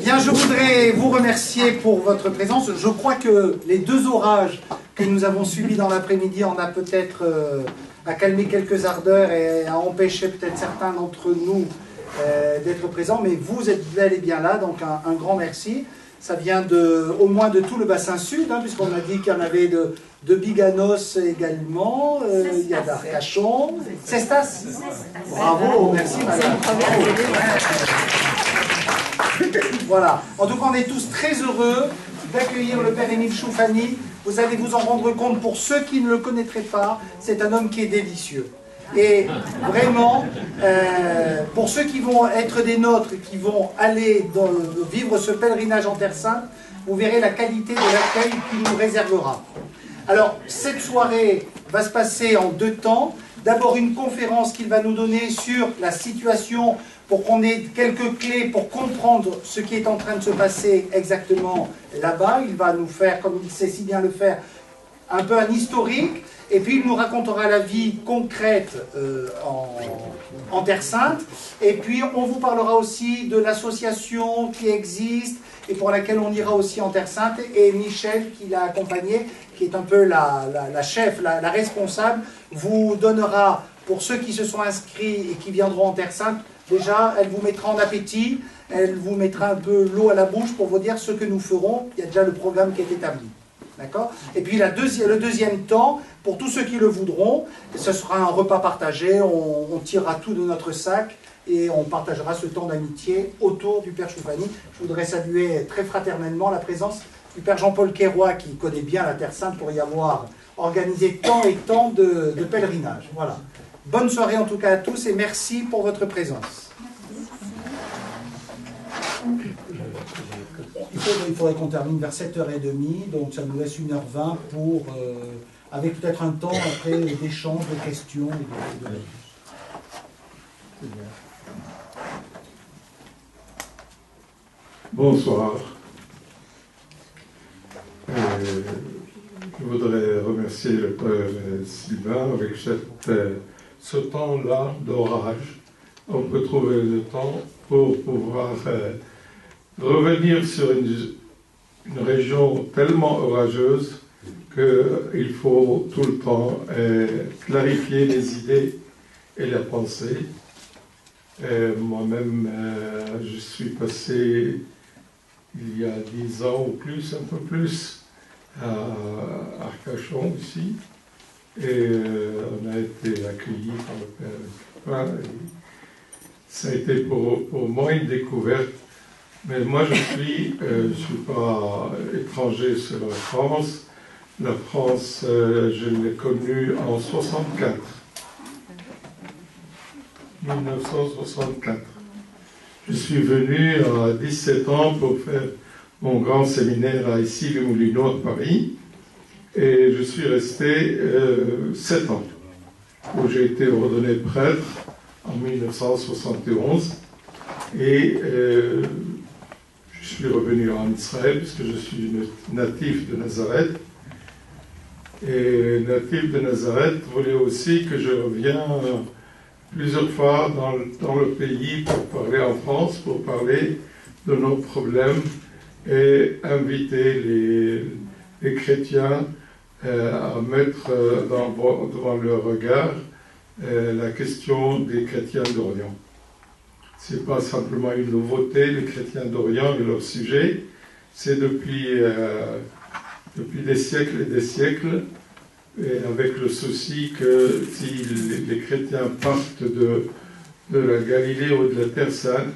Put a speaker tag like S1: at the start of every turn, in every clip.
S1: Bien, je voudrais vous remercier pour votre présence. Je crois que les deux orages que nous avons subis dans l'après-midi en a peut-être à calmer quelques ardeurs et à empêcher peut-être certains d'entre nous d'être présents. Mais vous êtes bel et bien là, donc un grand merci. Ça vient au moins de tout le bassin sud, hein, puisqu'on a dit qu'il y en avait de Biganos également, il y a d'Arcachon. Cestas. Bravo, merci madame. Voilà. En tout cas, on est tous très heureux d'accueillir le père Émile Choufani. Vous allez vous en rendre compte, pour ceux qui ne le connaîtraient pas, c'est un homme qui est délicieux. Et vraiment, pour ceux qui vont être des nôtres, qui vont aller vivre ce pèlerinage en Terre Sainte, vous verrez la qualité de l'accueil qu'il nous réservera. Alors, cette soirée va se passer en deux temps. D'abord, une conférence qu'il va nous donner sur la situation, pour qu'on ait quelques clés pour comprendre ce qui est en train de se passer exactement là-bas. Il va nous faire, comme il sait si bien le faire, un peu un historique, et puis il nous racontera la vie concrète en Terre Sainte, et puis on vous parlera aussi de l'association qui existe, et pour laquelle on ira aussi en Terre Sainte, et Michel qui l'a accompagné, qui est un peu la chef, la responsable, vous donnera, pour ceux qui se sont inscrits et qui viendront en Terre Sainte, déjà, elle vous mettra en appétit, elle vous mettra un peu l'eau à la bouche pour vous dire ce que nous ferons. Il y a déjà le programme qui est établi. D'accord ? Et puis le deuxième temps, pour tous ceux qui le voudront, ce sera un repas partagé, on tirera tout de notre sac et on partagera ce temps d'amitié autour du Père Choufani. Je voudrais saluer très fraternellement la présence du Père Jean-Paul Quéroy, qui connaît bien la Terre Sainte pour y avoir organisé tant et tant de pèlerinages. Voilà. Bonne soirée en tout cas à tous et merci pour votre présence. Il faudrait qu'on termine vers 7h30, donc ça nous laisse 1h20 pour, avec peut-être un temps après d'échange, de questions et de...
S2: Bonsoir. Je voudrais remercier le Père Sylvain avec ce temps-là d'orage. On peut trouver le temps pour pouvoir revenir sur une région tellement orageuse qu'il faut tout le temps clarifier les idées et la pensée. Moi-même, je suis passé il y a 10 ans ou plus, un peu plus, à Arcachon ici, et on a été accueillis par le Père. Ça a été pour moi une découverte. Mais moi, je suis pas étranger sur la France. La France, je l'ai connue en 1964. 1964. Je suis venu à 17 ans pour faire mon grand séminaire à Issy-les-Moulineaux à Paris. Et je suis resté 7 ans, où j'ai été ordonné prêtre en 1971. Et je suis revenu en Israël, puisque je suis natif de Nazareth. Et natif de Nazareth voulait aussi que je revienne plusieurs fois dans le pays pour parler en France, pour parler de nos problèmes et inviter les chrétiens à mettre devant leur regard la question des chrétiens d'Orient. Ce n'est pas simplement une nouveauté, les chrétiens d'Orient et leur sujet, c'est depuis des siècles et des siècles, et avec le souci que si les chrétiens partent de la Galilée ou de la Terre Sainte,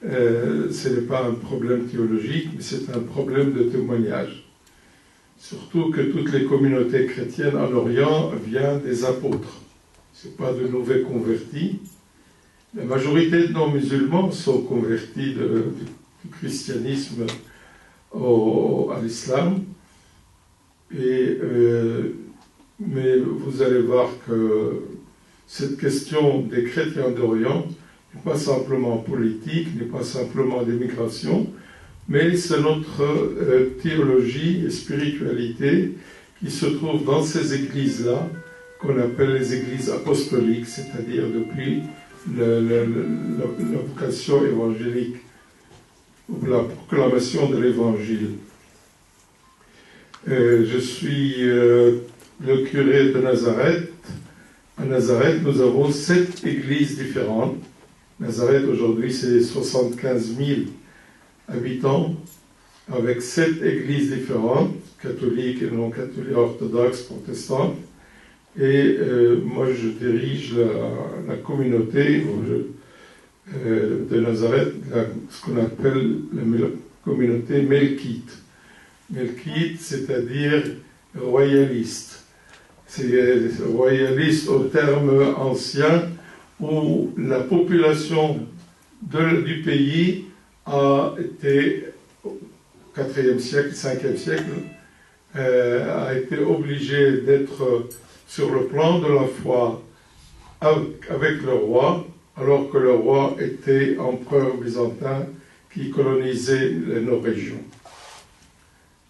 S2: ce n'est pas un problème théologique, mais c'est un problème de témoignage. Surtout que toutes les communautés chrétiennes en Orient viennent des apôtres. Ce n'est pas de nouveaux convertis. La majorité de non-musulmans sont convertis du christianisme à l'islam. Mais vous allez voir que cette question des chrétiens d'Orient n'est pas simplement politique, n'est pas simplement d'immigration, mais c'est notre théologie et spiritualité qui se trouve dans ces églises-là, qu'on appelle les églises apostoliques, c'est-à-dire depuis la vocation évangélique pour la proclamation de l'Évangile. Je suis le curé de Nazareth. À Nazareth, nous avons 7 églises différentes. Nazareth, aujourd'hui, c'est 75 000 habitants, avec 7 églises différentes, catholiques et non catholiques, orthodoxes, protestantes. Et moi, je dirige la communauté de Nazareth, ce qu'on appelle la communauté melkite. Melkite, c'est-à-dire royaliste. C'est royaliste au terme ancien où la population du pays a été, au IVe siècle, 5e siècle, a été obligée d'être sur le plan de la foi avec le roi, alors que le roi était empereur byzantin qui colonisait nos régions.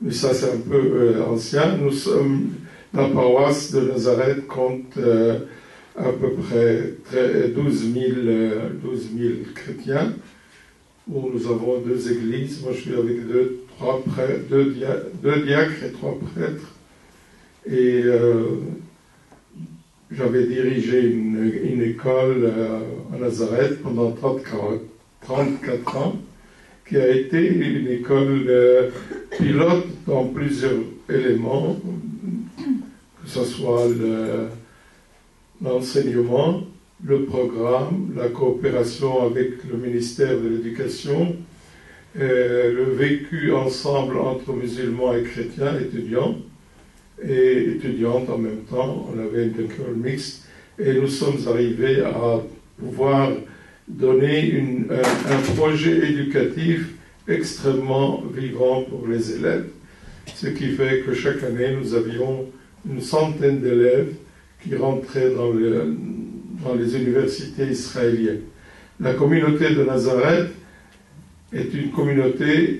S2: Mais ça, c'est un peu ancien. Nous sommes, la paroisse de Nazareth compte à peu près 12 000 chrétiens, où nous avons 2 églises. Moi, je suis avec 2 diacres et 3 prêtres. Et j'avais dirigé une école à Nazareth pendant 34 ans, qui a été une école pilote dans plusieurs éléments, que ce soit l'enseignement, le programme, la coopération avec le ministère de l'Éducation, le vécu ensemble entre musulmans et chrétiens, étudiants et étudiantes en même temps. On avait une école mixte et nous sommes arrivés à pouvoir donner un projet éducatif extrêmement vivant pour les élèves. Ce qui fait que chaque année, nous avions une centaine d'élèves qui rentraient dans les universités israéliennes. La communauté de Nazareth est une communauté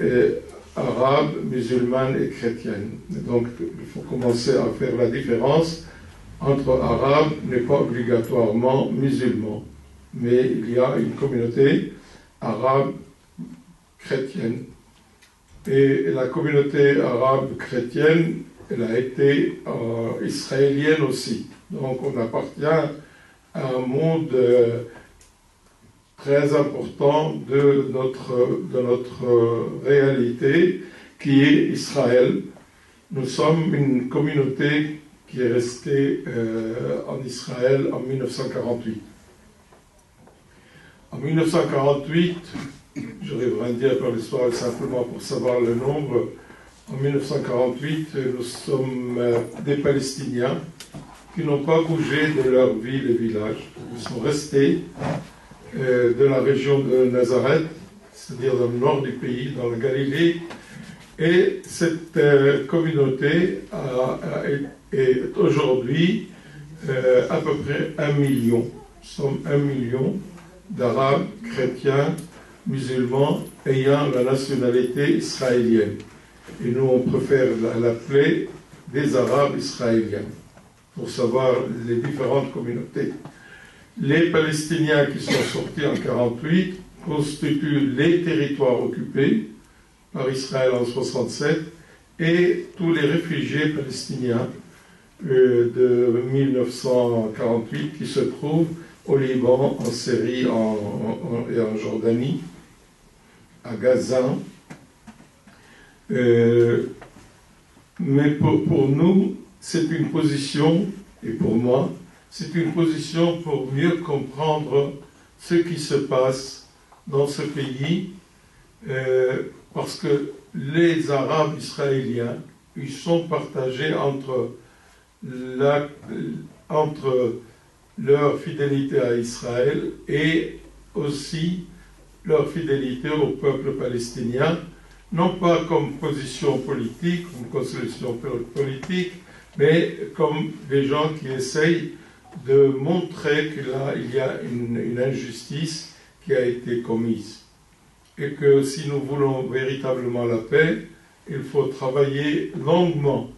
S2: arabe, musulmane et chrétienne. Donc, il faut commencer à faire la différence entre arabe n'est pas obligatoirement musulman, mais il y a une communauté arabe chrétienne. Et la communauté arabe chrétienne, elle a été israélienne aussi. Donc, on appartient à un monde très important de notre réalité qui est Israël. Nous sommes une communauté qui est restée en Israël en 1948. En 1948, je rêverais de dire par l'histoire simplement pour savoir le nombre, en 1948, nous sommes des Palestiniens qui n'ont pas bougé de leur ville et village. Ils sont restés de la région de Nazareth, c'est-à-dire dans le nord du pays, dans la Galilée, et cette communauté est aujourd'hui à peu près 1 million. Nous sommes 1 million d'Arabes, chrétiens, musulmans ayant la nationalité israélienne. Et nous, on préfère l'appeler des Arabes israéliens, pour savoir les différentes communautés. Les Palestiniens qui sont sortis en 1948 constituent les territoires occupés par Israël en 1967 et tous les réfugiés palestiniens de 1948 qui se trouvent au Liban, en Syrie et en Jordanie, à Gaza. Mais pour nous, c'est une position, et pour moi, c'est une position pour mieux comprendre ce qui se passe dans ce pays, parce que les Arabes israéliens, ils sont partagés entre leur fidélité à Israël et aussi leur fidélité au peuple palestinien, non pas comme position politique, comme consolation politique, mais comme des gens qui essayent de montrer qu'il y a une injustice qui a été commise. Et que si nous voulons véritablement la paix, il faut travailler longuement,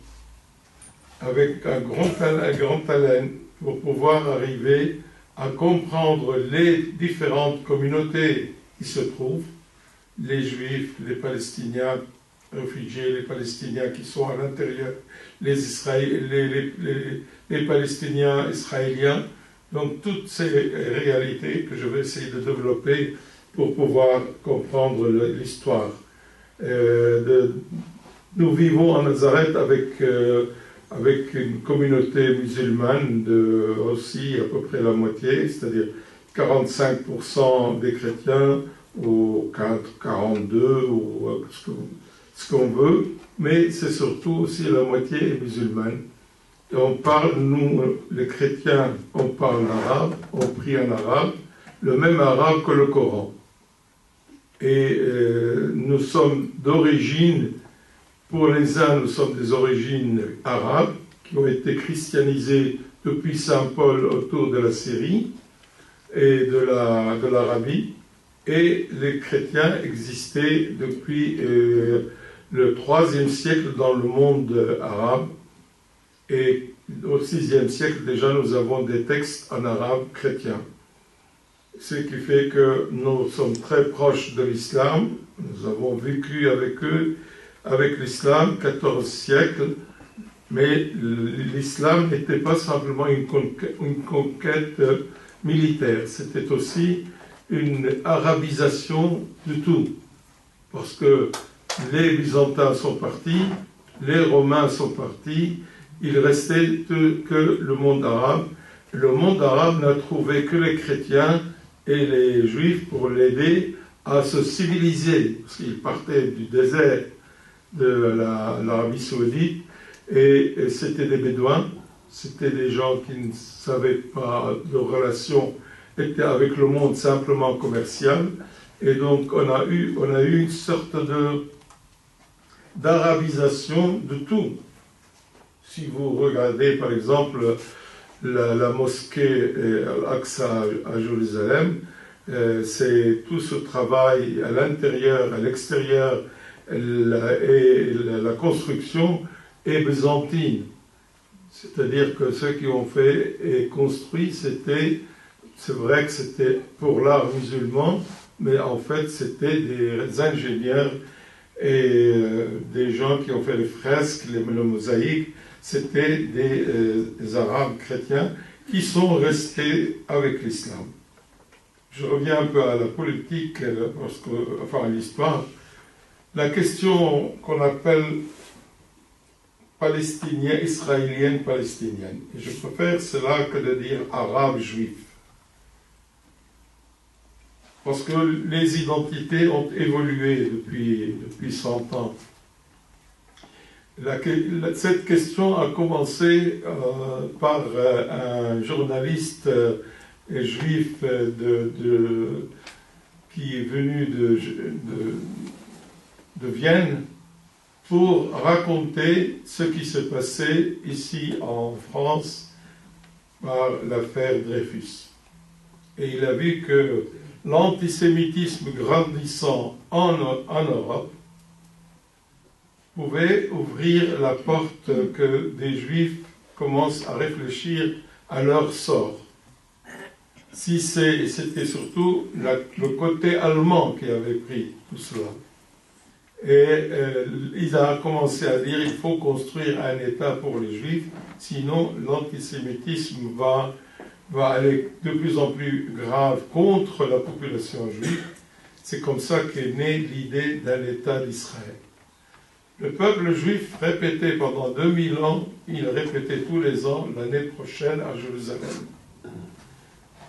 S2: avec un grand talent, pour pouvoir arriver à comprendre les différentes communautés qui se trouvent, les Juifs, les Palestiniens réfugiés, les Palestiniens qui sont à l'intérieur, les Palestiniens israéliens. Donc toutes ces réalités que je vais essayer de développer pour pouvoir comprendre l'histoire. Nous vivons en Nazareth avec une communauté musulmane aussi à peu près la moitié, c'est-à-dire 45% des chrétiens, ou 42, ou ce qu'on veut, mais c'est surtout aussi la moitié musulmane. Et on parle, nous, les chrétiens, on parle arabe, on prie en arabe, le même arabe que le Coran. Et nous sommes d'origine, pour les uns, nous sommes des origines arabes, qui ont été christianisées depuis Saint Paul autour de la Syrie et de l'Arabie. Et les chrétiens existaient depuis le IIIe siècle dans le monde arabe. Et au VIe siècle, déjà, nous avons des textes en arabe chrétien. Ce qui fait que nous sommes très proches de l'islam. Nous avons vécu avec eux, avec l'islam, 14 siècles. Mais l'islam n'était pas simplement une conquête militaire. C'était aussi une arabisation du tout. Parce que les Byzantins sont partis, les Romains sont partis, il restait que le monde arabe. Le monde arabe n'a trouvé que les chrétiens et les juifs pour l'aider à se civiliser, parce qu'ils partaient du désert de l'Arabie saoudite, et c'était des bédouins, c'était des gens qui ne savaient pas de relation avec le monde simplement commercial, et donc on a eu une sorte d'arabisation de tout. Si vous regardez par exemple la mosquée Al-Aqsa à Jérusalem, c'est tout ce travail à l'intérieur, à l'extérieur, et la construction est byzantine. C'est-à-dire que ceux qui ont fait et construit, c'est vrai que c'était pour l'art musulman, mais en fait c'était des ingénieurs et des gens qui ont fait les fresques, les mosaïques, c'était des Arabes chrétiens qui sont restés avec l'islam. Je reviens un peu à la politique, à l'histoire. La question qu'on appelle palestinienne, israélienne, palestinienne. Et je préfère cela que de dire arabe juif. Parce que les identités ont évolué depuis 100 ans. Cette question a commencé par un journaliste juif qui est venu de Vienne pour raconter ce qui se passait ici en France par l'affaire Dreyfus. Et il a vu que l'antisémitisme grandissant en Europe pouvait ouvrir la porte que des Juifs commencent à réfléchir à leur sort. Si c'était surtout le côté allemand qui avait pris tout cela. Et il a commencé à dire qu'il faut construire un État pour les Juifs, sinon l'antisémitisme va aller de plus en plus grave contre la population juive. C'est comme ça qu'est née l'idée d'un État d'Israël. Le peuple juif répétait pendant 2000 ans, il répétait tous les ans l'année prochaine à Jérusalem.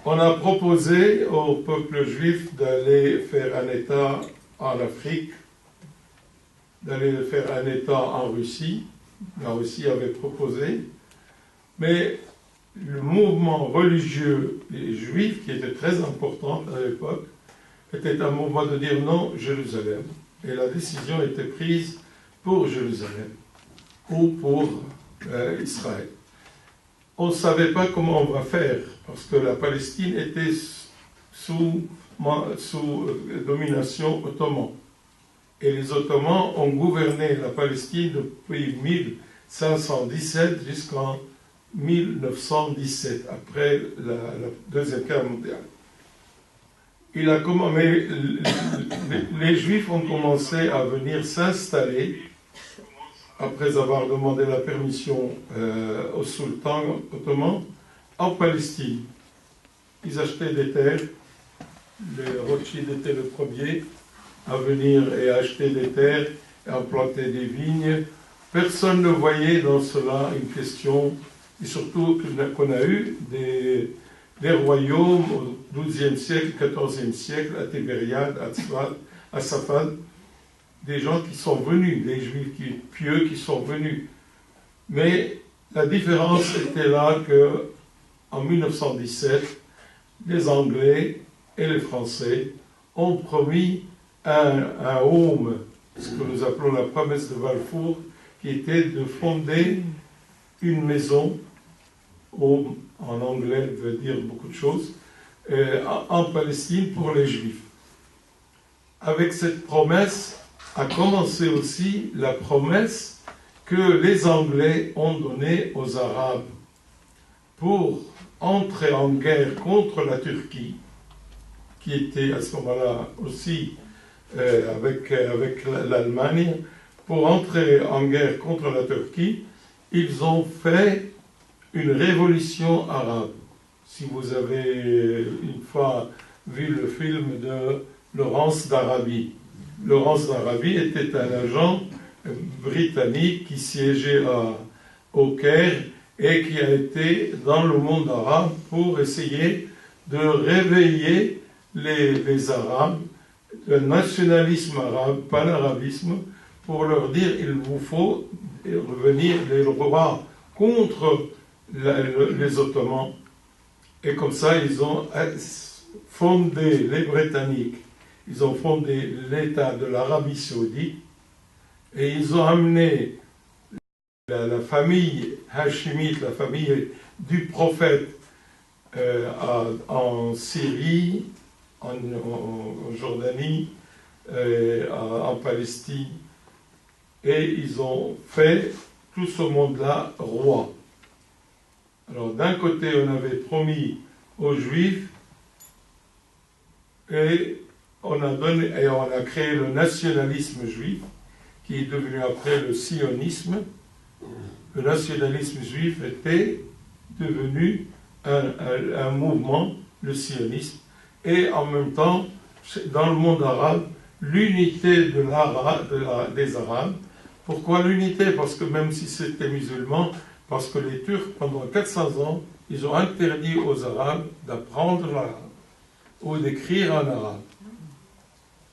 S2: On a proposé au peuple juif d'aller faire un État en Afrique, d'aller faire un État en Russie. La Russie avait proposé, mais le mouvement religieux des Juifs, qui était très important à l'époque, était un mouvement de dire non, Jérusalem. Et la décision était prise pour Jérusalem ou pour Israël. On ne savait pas comment on va faire, parce que la Palestine était sous domination ottomane. Et les Ottomans ont gouverné la Palestine depuis 1517 jusqu'en 1917, après la Deuxième Guerre mondiale. mais les Juifs ont commencé à venir s'installer après avoir demandé la permission au sultan ottoman en Palestine. Ils achetaient des terres. Les Rothschild étaient le premier à venir et acheter des terres et à planter des vignes. Personne ne voyait dans cela une question, et surtout qu'on a eu des royaumes au XIIe siècle, XIVe siècle, à Tibériade, à Safad, des gens qui sont venus, des Juifs pieux qui sont venus. Mais la différence était là qu'en 1917, les Anglais et les Français ont promis un home, ce que nous appelons la promesse de Balfour, qui était de fonder une maison, home en anglais veut dire beaucoup de choses, en Palestine pour les Juifs. Avec cette promesse a commencé aussi la promesse que les Anglais ont donnée aux Arabes pour entrer en guerre contre la Turquie, qui était à ce moment-là aussi avec l'Allemagne. Pour entrer en guerre contre la Turquie, ils ont fait une révolution arabe. Si vous avez une fois vu le film de Laurence d'Arabie. Laurence d'Arabie était un agent britannique qui siégeait au Caire et qui a été dans le monde arabe pour essayer de réveiller les Arabes, le nationalisme arabe, panarabisme, pour leur dire il vous faut revenir les rois contre les Ottomans. Et comme ça, ils ont fondé, les Britanniques, ils ont fondé l'État de l'Arabie Saoudite et ils ont amené la famille hachimite, la famille du prophète en Syrie, en Jordanie, en Palestine, et ils ont fait tout ce monde-là roi. Alors d'un côté, on avait promis aux Juifs et on a créé le nationalisme juif, qui est devenu après le sionisme. Le nationalisme juif était devenu un mouvement, le sionisme, et en même temps, dans le monde arabe, l'unité des Arabes. Pourquoi l'unité? Parce que même si c'était musulman, parce que les Turcs, pendant 400 ans, ils ont interdit aux Arabes d'apprendre l'arabe ou d'écrire en arabe.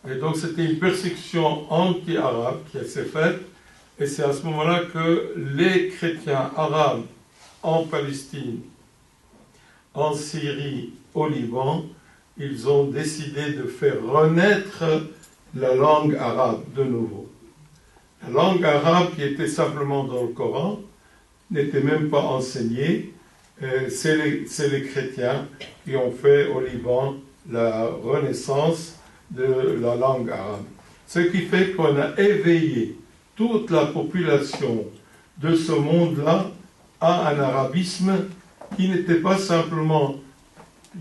S2: Et donc c'était une persécution anti-arabe qui s'est faite, et c'est à ce moment-là que les chrétiens arabes en Palestine, en Syrie, au Liban, ils ont décidé de faire renaître la langue arabe de nouveau. La langue arabe qui était simplement dans le Coran n'était même pas enseignée. C'est les chrétiens qui ont fait au Liban la renaissance de la langue arabe. Ce qui fait qu'on a éveillé toute la population de ce monde-là à un arabisme qui n'était pas simplement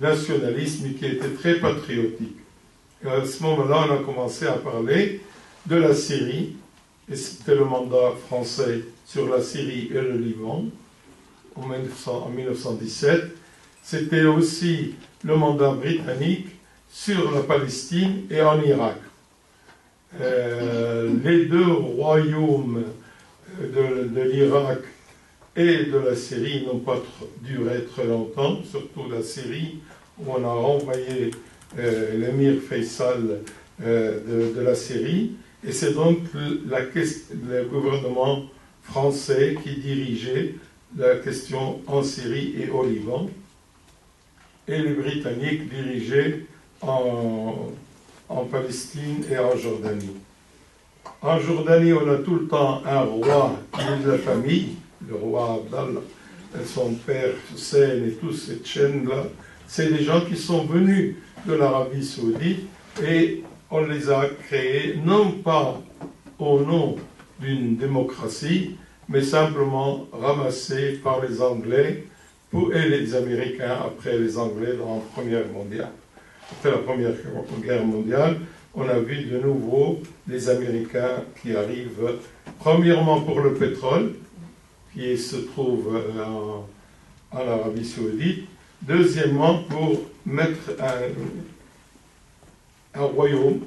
S2: nationaliste, mais qui était très patriotique. Et à ce moment-là, on a commencé à parler de la Syrie, et c'était le mandat français sur la Syrie et le Liban en 1917. C'était aussi le mandat britannique sur la Palestine et en Irak. Les deux royaumes de l'Irak et de la Syrie n'ont pas duré très longtemps, surtout la Syrie, où on a renvoyé l'émir Faisal de la Syrie, et c'est donc le gouvernement français qui dirigeait la question en Syrie et au Liban, et les Britanniques dirigeaient en Palestine et en Jordanie. En Jordanie, on a tout le temps un roi qui est de la famille, le roi Abdallah, son père Hussein et tous ces chaînes-là. C'est des gens qui sont venus de l'Arabie Saoudite et on les a créés non pas au nom d'une démocratie, mais simplement ramassés par les Anglais et les Américains après les Anglais dans la Première Mondiale. après la Première Guerre mondiale, on a vu de nouveau les Américains qui arrivent, premièrement pour le pétrole, qui se trouve en Arabie Saoudite, deuxièmement pour mettre un royaume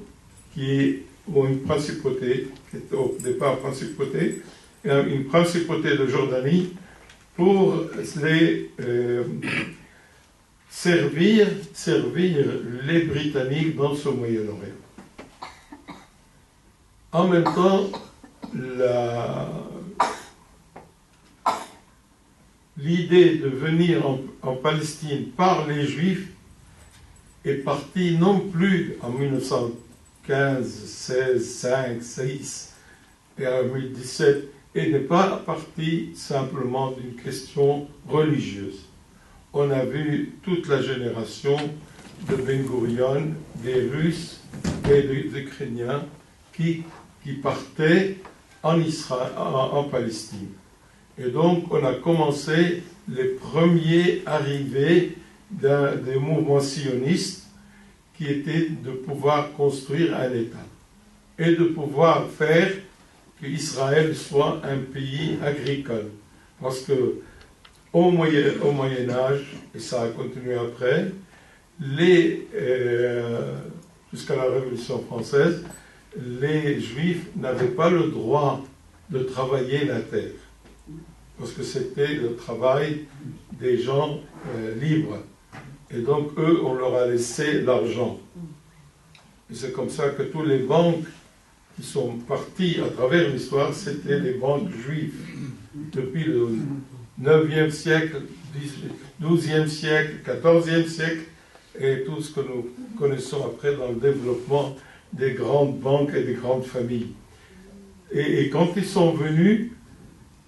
S2: ou une principauté, qui est au départ principauté, une principauté de Jordanie, pour les servir les Britanniques dans ce Moyen-Orient. En même temps, l'idée de venir en Palestine par les Juifs est partie non plus en 1915, 16, 5, 6 et en 2017, et n'est pas partie simplement d'une question religieuse. On a vu toute la génération de Ben Gurion, des Russes et des Ukrainiens qui partaient en Palestine. Et donc, on a commencé les premiers arrivés des mouvements sionistes qui étaient de pouvoir construire un État et de pouvoir faire qu'Israël soit un pays agricole. Parce que au Moyen Âge, et ça a continué après, jusqu'à la Révolution française, les Juifs n'avaient pas le droit de travailler la terre, parce que c'était le travail des gens libres. Et donc, eux, on leur a laissé l'argent. Et c'est comme ça que tous les banques qui sont partis à travers l'histoire, c'était les banques juives. Depuis le 9e siècle, 12e siècle, 14e siècle, et tout ce que nous connaissons après dans le développement des grandes banques et des grandes familles. Et quand ils sont venus,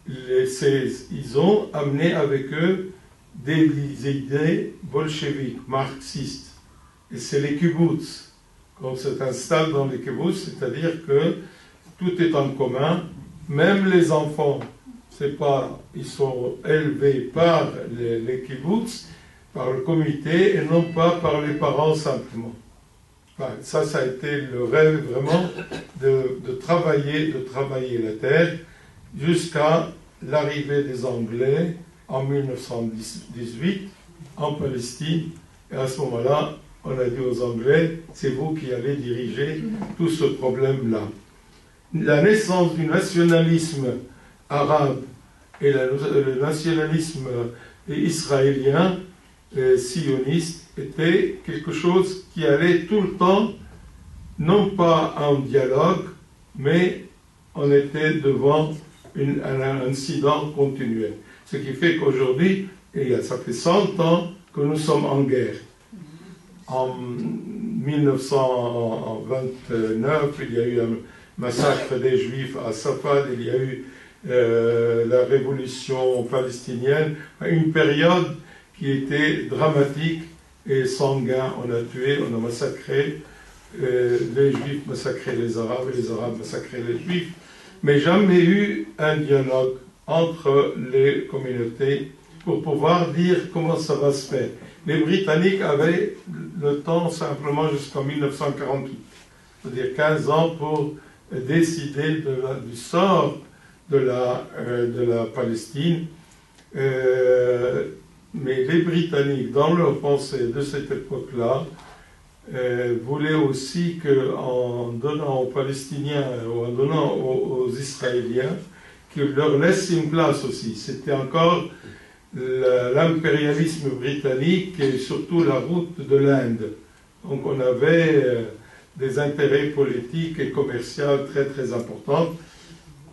S2: ils ont amené avec eux des idées bolcheviques, marxistes. Et c'est les kibbutz. Quand on s'installe dans les kibbutz, c'est-à-dire que tout est en commun, même les enfants, ils sont élevés par les kibbutz, par le comité, et non pas par les parents simplement. Enfin, ça a été le rêve vraiment de travailler la terre jusqu'à l'arrivée des Anglais en 1918 en Palestine. Et à ce moment-là, on a dit aux Anglais, c'est vous qui allez diriger tout ce problème-là. La naissance du nationalisme arabe et le nationalisme israélien, sioniste, était quelque chose qui allait tout le temps, non pas en dialogue, mais on était devant un incident continuel. Ce qui fait qu'aujourd'hui, ça fait 100 ans que nous sommes en guerre. En 1929, il y a eu un massacre des Juifs à Safad, il y a eu la révolution palestinienne, une période qui était dramatique et sanguin. On a tué, on a massacré, les Juifs massacraient les Arabes et les Arabes massacraient les Juifs, mais jamais eu un dialogue entre les communautés pour pouvoir dire comment ça va se faire. Les Britanniques avaient le temps simplement jusqu'en 1948, c'est-à-dire 15 ans pour décider du sort de la Palestine. Mais les Britanniques, dans leur pensée de cette époque-là, voulaient aussi qu'en donnant aux Palestiniens ou en donnant aux Israéliens, qu'ils leur laissent une place aussi. C'était encore l'impérialisme britannique et surtout la route de l'Inde. Donc on avait des intérêts politiques et commerciaux très très importants.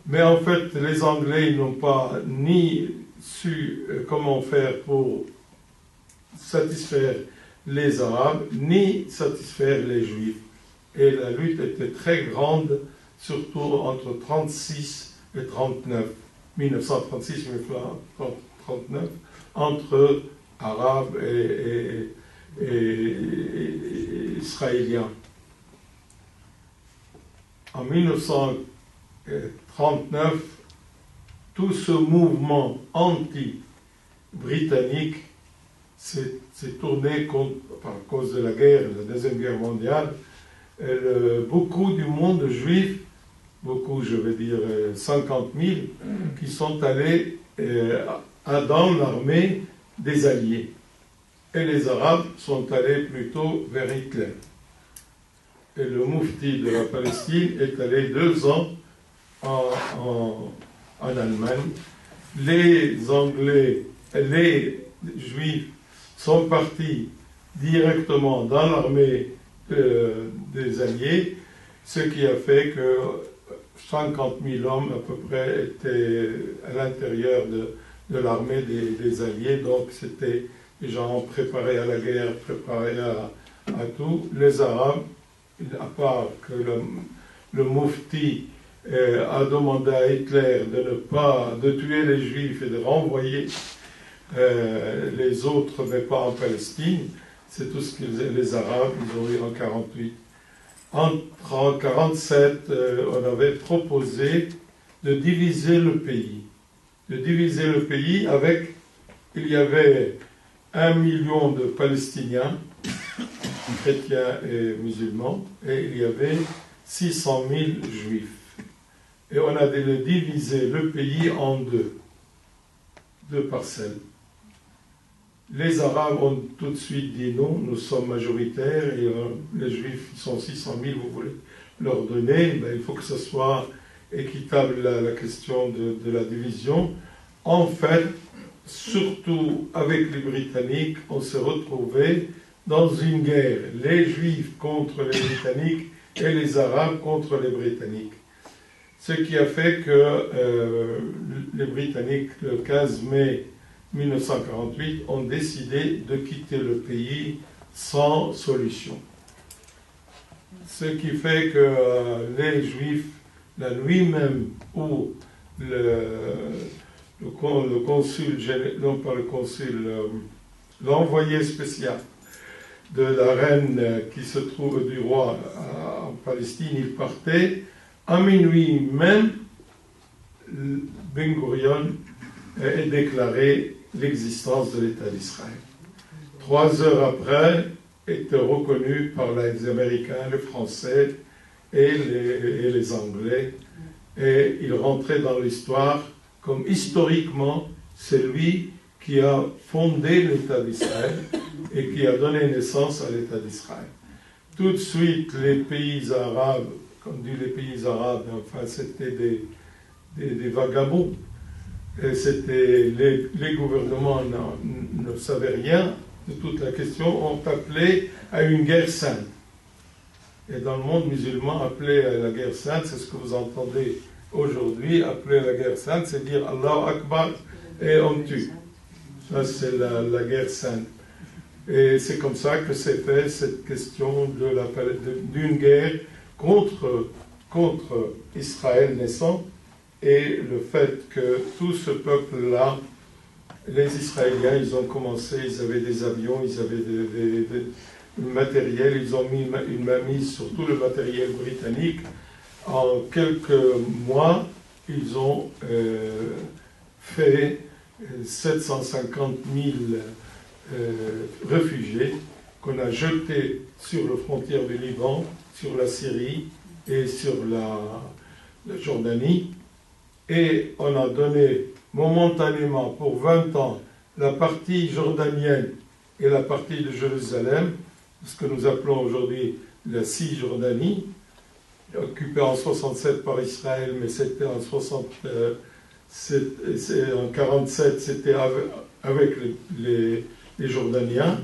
S2: Mais en fait, les Anglais n'ont pas ni su comment faire pour satisfaire les Arabes, ni satisfaire les Juifs. Et la lutte était très grande, surtout entre 1936 et 1939, 1936-1939, entre Arabes et Israéliens. En 1939, tout ce mouvement anti-britannique s'est tourné contre, par cause de la guerre, la Deuxième Guerre mondiale. Beaucoup du monde juif, beaucoup, je vais dire 50 000, qui sont allés dans l'armée des Alliés. Et les Arabes sont allés plutôt vers Hitler. Et le moufti de la Palestine est allé 2 ans en Allemagne. Les Anglais, les Juifs sont partis directement dans l'armée des Alliés, ce qui a fait que 50 000 hommes à peu près étaient à l'intérieur de l'armée des Alliés. Donc c'était des gens préparés à la guerre, préparés à tout. Les Arabes, à part que le moufti a demandé à Hitler de tuer les Juifs et de renvoyer les autres, mais pas en Palestine, c'est tout ce que les Arabes ils ont eu en 1948. En 1947, on avait proposé de diviser le pays. Il y avait 1 million de Palestiniens, chrétiens et musulmans, et il y avait 600 000 Juifs. Et on a divisé le pays en deux parcelles. Les Arabes ont tout de suite dit non, nous sommes majoritaires, et les Juifs sont 600 000, vous voulez leur donner, il faut que ce soit équitable la question de la division. En fait, surtout avec les Britanniques, on s'est retrouvés dans une guerre, les Juifs contre les Britanniques et les Arabes contre les Britanniques. Ce qui a fait que les Britanniques, le 15 mai 1948, ont décidé de quitter le pays sans solution. Ce qui fait que les Juifs, la nuit même où l'envoyé spécial de la reine qui se trouve du roi en Palestine, il partait, à minuit même, Ben Gurion a déclaré l'existence de l'État d'Israël. 3 heures après, était reconnu par les Américains, les Français et les Anglais, et il rentrait dans l'histoire comme historiquement celui qui a fondé l'État d'Israël et qui a donné naissance à l'État d'Israël. Tout de suite, les pays arabes, comme dit les pays arabes, enfin c'était des vagabonds. Et les gouvernements ne savaient rien de toute la question, ont appelé à une guerre sainte. Et dans le monde musulman, appeler à la guerre sainte, c'est ce que vous entendez aujourd'hui, appeler à la guerre sainte, c'est dire Allah Akbar et on tue. Ça, c'est la guerre sainte. Et c'est comme ça que s'est fait cette question d'une guerre contre Israël naissant, et le fait que tout ce peuple-là, les Israéliens, ils ont commencé, ils avaient des avions, ils avaient du matériel, ils ont mis une mainmise sur tout le matériel britannique. En quelques mois, ils ont fait 750 000 réfugiés qu'on a jetés sur la frontière du Liban, sur la Syrie et sur la Jordanie. Et on a donné momentanément pour 20 ans la partie jordanienne et la partie de Jérusalem, ce que nous appelons aujourd'hui la Cisjordanie, occupée en 67 par Israël, mais c'était en 47, c'était avec les Jordaniens.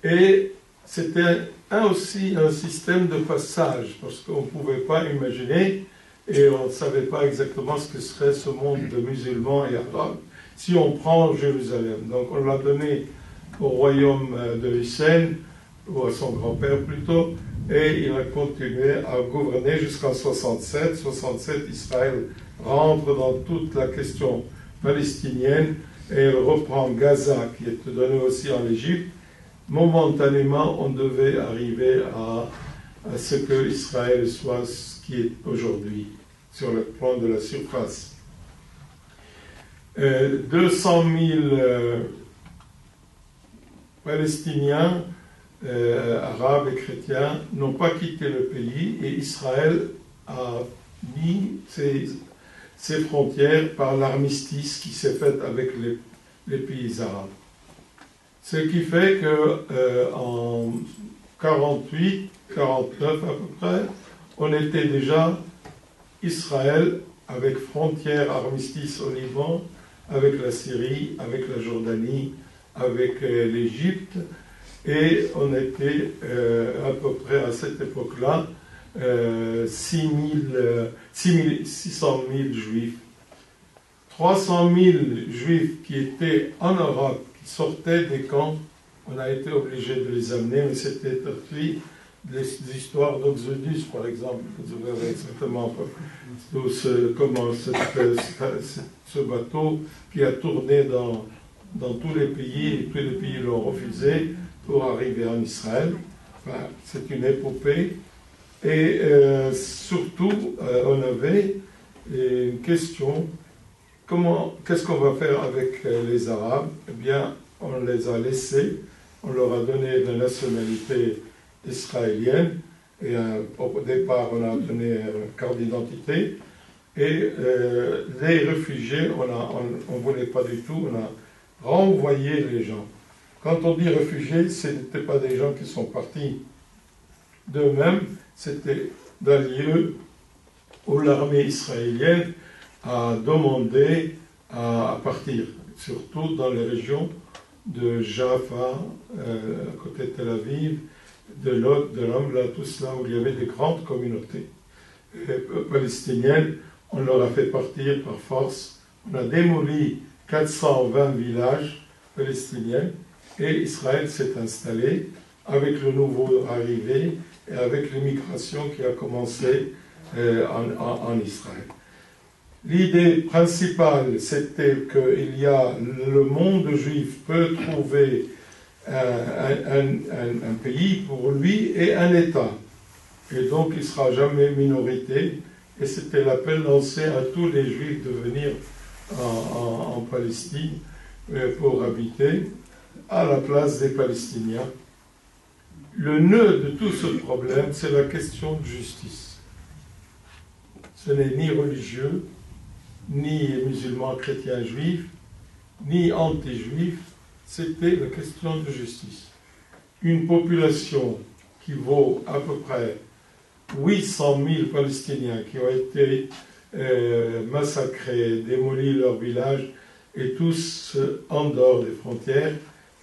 S2: Et c'était aussi un système de passage, parce qu'on ne pouvait pas imaginer, et on ne savait pas exactement ce que serait ce monde de musulmans et arabes si on prend Jérusalem. Donc on l'a donné au royaume de Hussein, ou à son grand-père plutôt, et il a continué à gouverner jusqu'en 67. 67, Israël rentre dans toute la question palestinienne et il reprend Gaza, qui est donné aussi en Égypte. Momentanément, on devait arriver à ce que Israël soit ce qui est aujourd'hui, sur le plan de la surface. 200 000 Palestiniens, arabes et chrétiens n'ont pas quitté le pays et Israël a mis ses frontières par l'armistice qui s'est fait avec les pays arabes. Ce qui fait que en 48, 49 à peu près, on était déjà Israël avec frontières armistice au Liban, avec la Syrie, avec la Jordanie, avec l'Égypte, et on était à peu près à cette époque-là 600 000 juifs. 300 000 juifs qui étaient en Europe, qui sortaient des camps, on a été obligé de les amener, mais c'était aussi des histoires d'Exodus, par exemple, vous verrez exactement comment ce bateau qui a tourné dans tous les pays, et tous les pays l'ont refusé pour arriver en Israël. Enfin, c'est une épopée. Et surtout, on avait une question, qu'est-ce qu'on va faire avec les Arabes? Eh bien, on les a laissés, on leur a donné la nationalité israélienne, et au départ, on a donné une carte d'identité, et les réfugiés, on ne voulait pas du tout, on a renvoyé les gens. Quand on dit réfugiés, ce n'étaient pas des gens qui sont partis d'eux-mêmes, c'était d'un lieu où l'armée israélienne a demandé à partir, surtout dans les régions de Jaffa, à côté de Tel Aviv, de Lod, de Ramla, tout cela, où il y avait des grandes communautés palestiniennes. On leur a fait partir par force. On a démoli 420 villages palestiniens et Israël s'est installé avec le nouveau arrivé et avec l'immigration qui a commencé en Israël. L'idée principale, c'était qu'il y a le monde juif peut trouver un pays pour lui et un État. Et donc il ne sera jamais minorité. Et c'était l'appel lancé à tous les juifs de venir en Palestine pour habiter à la place des Palestiniens. Le nœud de tout ce problème, c'est la question de justice. Ce n'est ni religieux, ni musulmans, chrétiens, juifs, ni anti-juifs, c'était la question de justice. Une population qui vaut à peu près 800 000 Palestiniens qui ont été massacrés, démolis leur village et tous en dehors des frontières,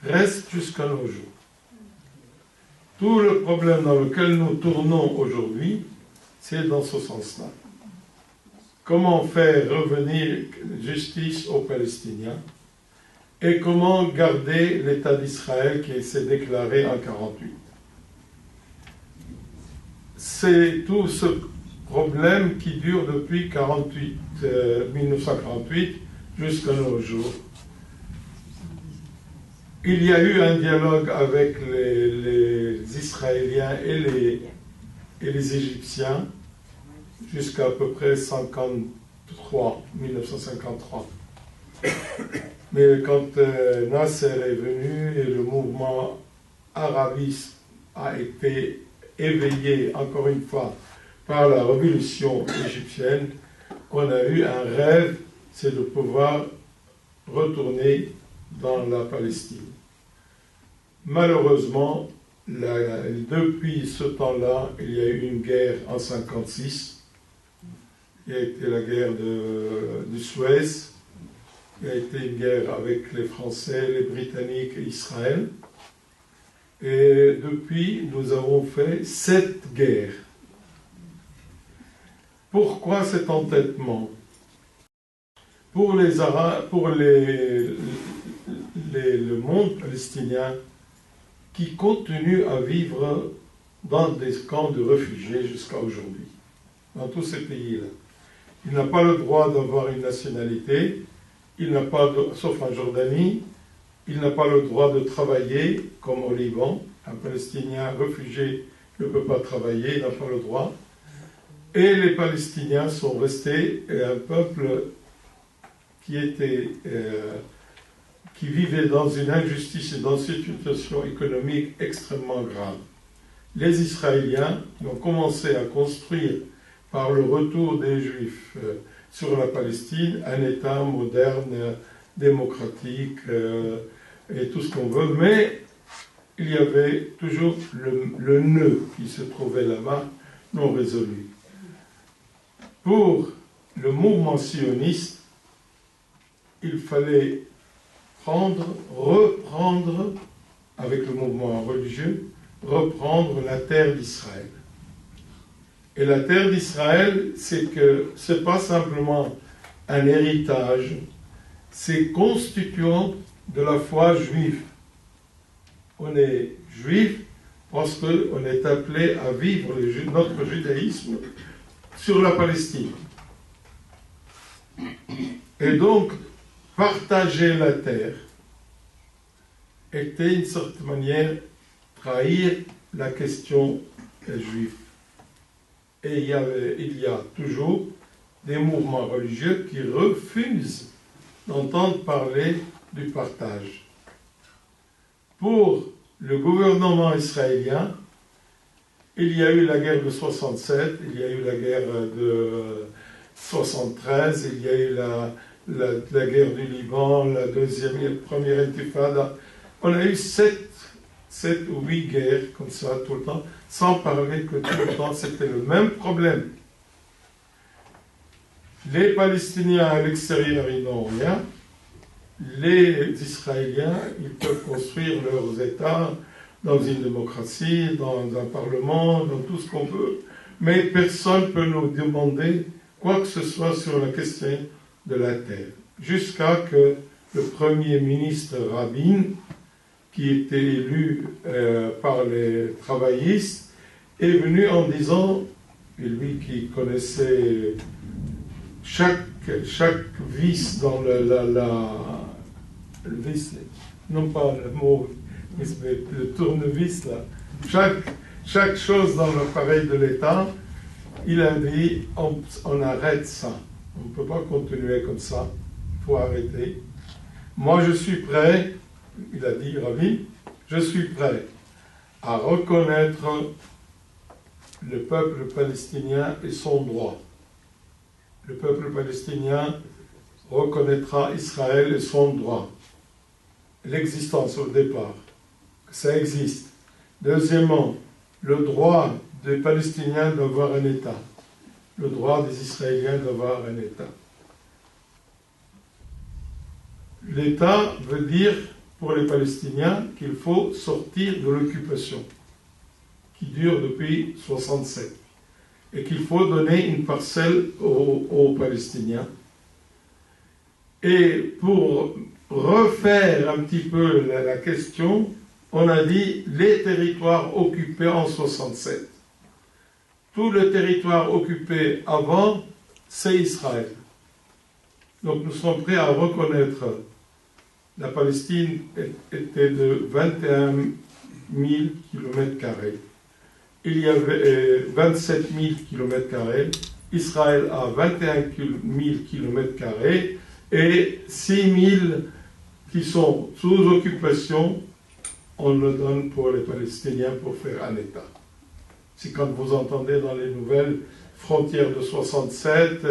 S2: reste jusqu'à nos jours. Tout le problème dans lequel nous tournons aujourd'hui, c'est dans ce sens-là. Comment faire revenir justice aux Palestiniens et comment garder l'État d'Israël qui s'est déclaré en 1948. C'est tout ce problème qui dure depuis 1948 jusqu'à nos jours. Il y a eu un dialogue avec les Israéliens et les Égyptiens jusqu'à peu près 1953. Mais quand Nasser est venu et le mouvement arabiste a été éveillé encore une fois par la révolution égyptienne, on a eu un rêve, c'est de pouvoir retourner dans la Palestine. Malheureusement, depuis ce temps-là, il y a eu une guerre en 1956, qui a été la guerre du Suez, qui a été une guerre avec les Français, les Britanniques et Israël. Et depuis, nous avons fait 7 guerres. Pourquoi cet entêtement? Pour les Arabes, pour le monde palestinien qui continue à vivre dans des camps de réfugiés jusqu'à aujourd'hui, dans tous ces pays-là. Il n'a pas le droit d'avoir une nationalité, il n'a pas sauf en Jordanie, il n'a pas le droit de travailler comme au Liban. Un Palestinien réfugié ne peut pas travailler, il n'a pas le droit. Et les Palestiniens sont restés un peuple qui était qui vivaient dans une injustice et dans une situation économique extrêmement grave. Les Israéliens ont commencé à construire, par le retour des Juifs sur la Palestine, un État moderne, démocratique et tout ce qu'on veut, mais il y avait toujours le nœud qui se trouvait là-bas, non résolu. Pour le mouvement sioniste, il fallait reprendre, avec le mouvement religieux, reprendre la terre d'Israël. Et la terre d'Israël, c'est pas simplement un héritage, c'est constituant de la foi juive. On est juif parce qu'on est appelé à vivre notre judaïsme sur la Palestine. Et donc, partager la terre était d'une certaine manière trahir la question juive. Et il y a toujours des mouvements religieux qui refusent d'entendre parler du partage. Pour le gouvernement israélien, il y a eu la guerre de 67, il y a eu la guerre de 73, il y a eu la guerre du Liban, la première intifada. On a eu 7 ou 8 guerres comme ça tout le temps, sans parler que tout le temps c'était le même problème. Les Palestiniens à l'extérieur, ils n'ont rien. Les Israéliens, ils peuvent construire leurs États dans une démocratie, dans un parlement, dans tout ce qu'on veut. Mais personne ne peut nous demander quoi que ce soit sur la question de la terre. Jusqu'à que le premier ministre Rabin, qui était élu par les travaillistes, est venu en disant, et lui qui connaissait chaque vis dans le vis, non pas le mot, mais le tournevis là, chaque chose dans l'appareil de l'État, il a dit, on arrête ça, on ne peut pas continuer comme ça, il faut arrêter. Moi je suis prêt, il a dit Rabin, je suis prêt à reconnaître le peuple palestinien et son droit. Le peuple palestinien reconnaîtra Israël et son droit. L'existence au départ, ça existe. Deuxièmement, le droit des Palestiniens d'avoir un État. Le droit des Israéliens d'avoir un État. L'État veut dire pour les Palestiniens qu'il faut sortir de l'occupation qui dure depuis 1967 et qu'il faut donner une parcelle aux Palestiniens. Et pour refaire un petit peu la question, on a dit les territoires occupés en 1967. Tout le territoire occupé avant, c'est Israël. Donc nous sommes prêts à reconnaître. La Palestine était de 21 000 km². Il y avait 27 000 km². Israël a 21 000 km² et 6 000 qui sont sous occupation. On le donne pour les Palestiniens pour faire un État. C'est quand vous entendez dans les nouvelles frontières de 67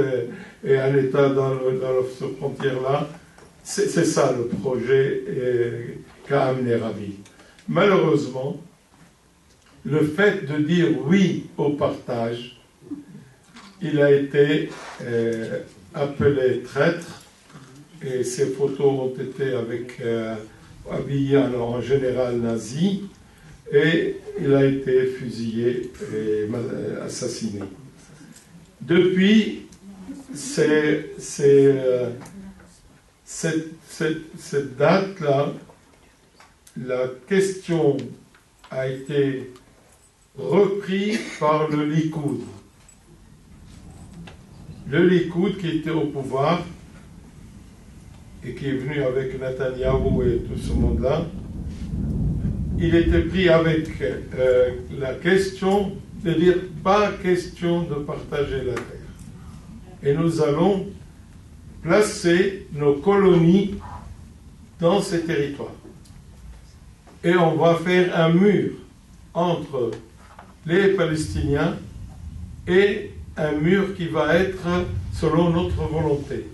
S2: et un État dans cette frontière-là, c'est ça le projet qu'a amené Rabin. Malheureusement, le fait de dire oui au partage, il a été appelé traître et ses photos ont été habillé en général nazi et il a été fusillé et assassiné. Depuis, cette date-là, la question a été reprise par le Likoud. Le Likoud qui était au pouvoir et qui est venu avec Netanyahou et tout ce monde-là, il était pris avec la question de dire pas question de partager la terre. Et nous allons placer nos colonies dans ces territoires. Et on va faire un mur entre les Palestiniens et un mur qui va être selon notre volonté.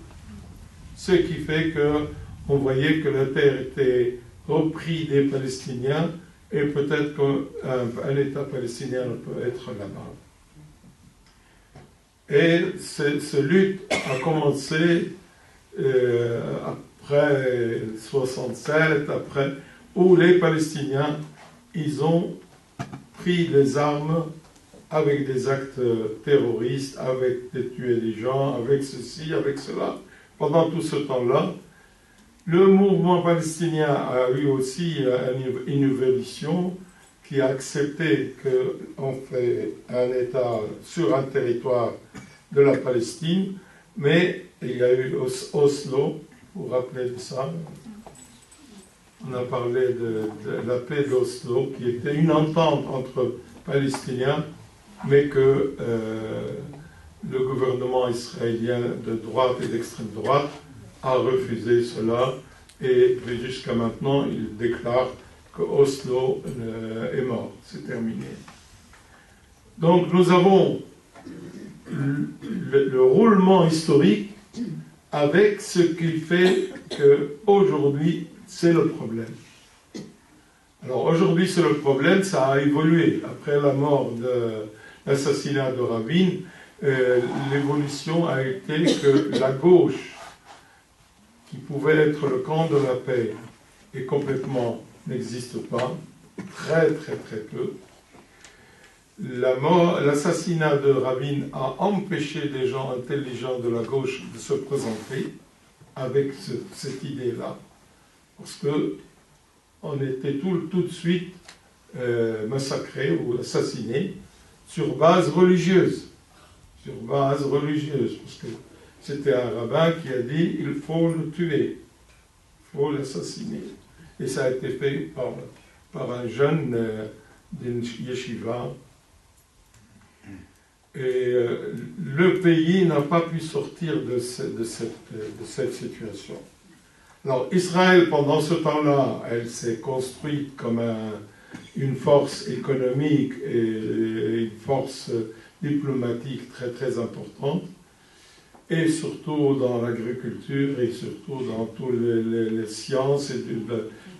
S2: Ce qui fait qu'on voyait que la terre était reprise des Palestiniens et peut-être qu'un État palestinien peut être là-bas. Et cette lutte a commencé après 67, où les Palestiniens, ils ont pris les armes avec des actes terroristes, avec de tuer des gens, avec ceci, avec cela. Pendant tout ce temps-là, le mouvement palestinien a eu aussi une évolution qui a accepté qu'on fait un État sur un territoire de la Palestine, mais il y a eu Oslo, vous vous rappelez de ça? On a parlé de la paix d'Oslo, qui était une entente entre Palestiniens, mais que le gouvernement israélien de droite et d'extrême droite a refusé cela, et jusqu'à maintenant, il déclare que Oslo est mort, c'est terminé. Donc nous avons le roulement historique avec ce qui fait qu'aujourd'hui, c'est le problème. Alors aujourd'hui, c'est le problème, ça a évolué. Après la mort de l'assassinat de Rabin, l'évolution a été que la gauche, qui pouvait être le camp de la paix, et complètement n'existe pas, très très très peu. L'assassinat de Rabin a empêché des gens intelligents de la gauche de se présenter avec cette idée-là, parce que on était tout de suite massacrés ou assassinés sur base religieuse. Sur base religieuse, parce que c'était un rabbin qui a dit il faut le tuer, il faut l'assassiner. Et ça a été fait par un jeune d'une yeshiva. Et le pays n'a pas pu sortir de cette situation. Alors Israël, pendant ce temps-là, elle s'est construite comme une force économique et une force diplomatique très très importante, et surtout dans l'agriculture et surtout dans toutes les sciences et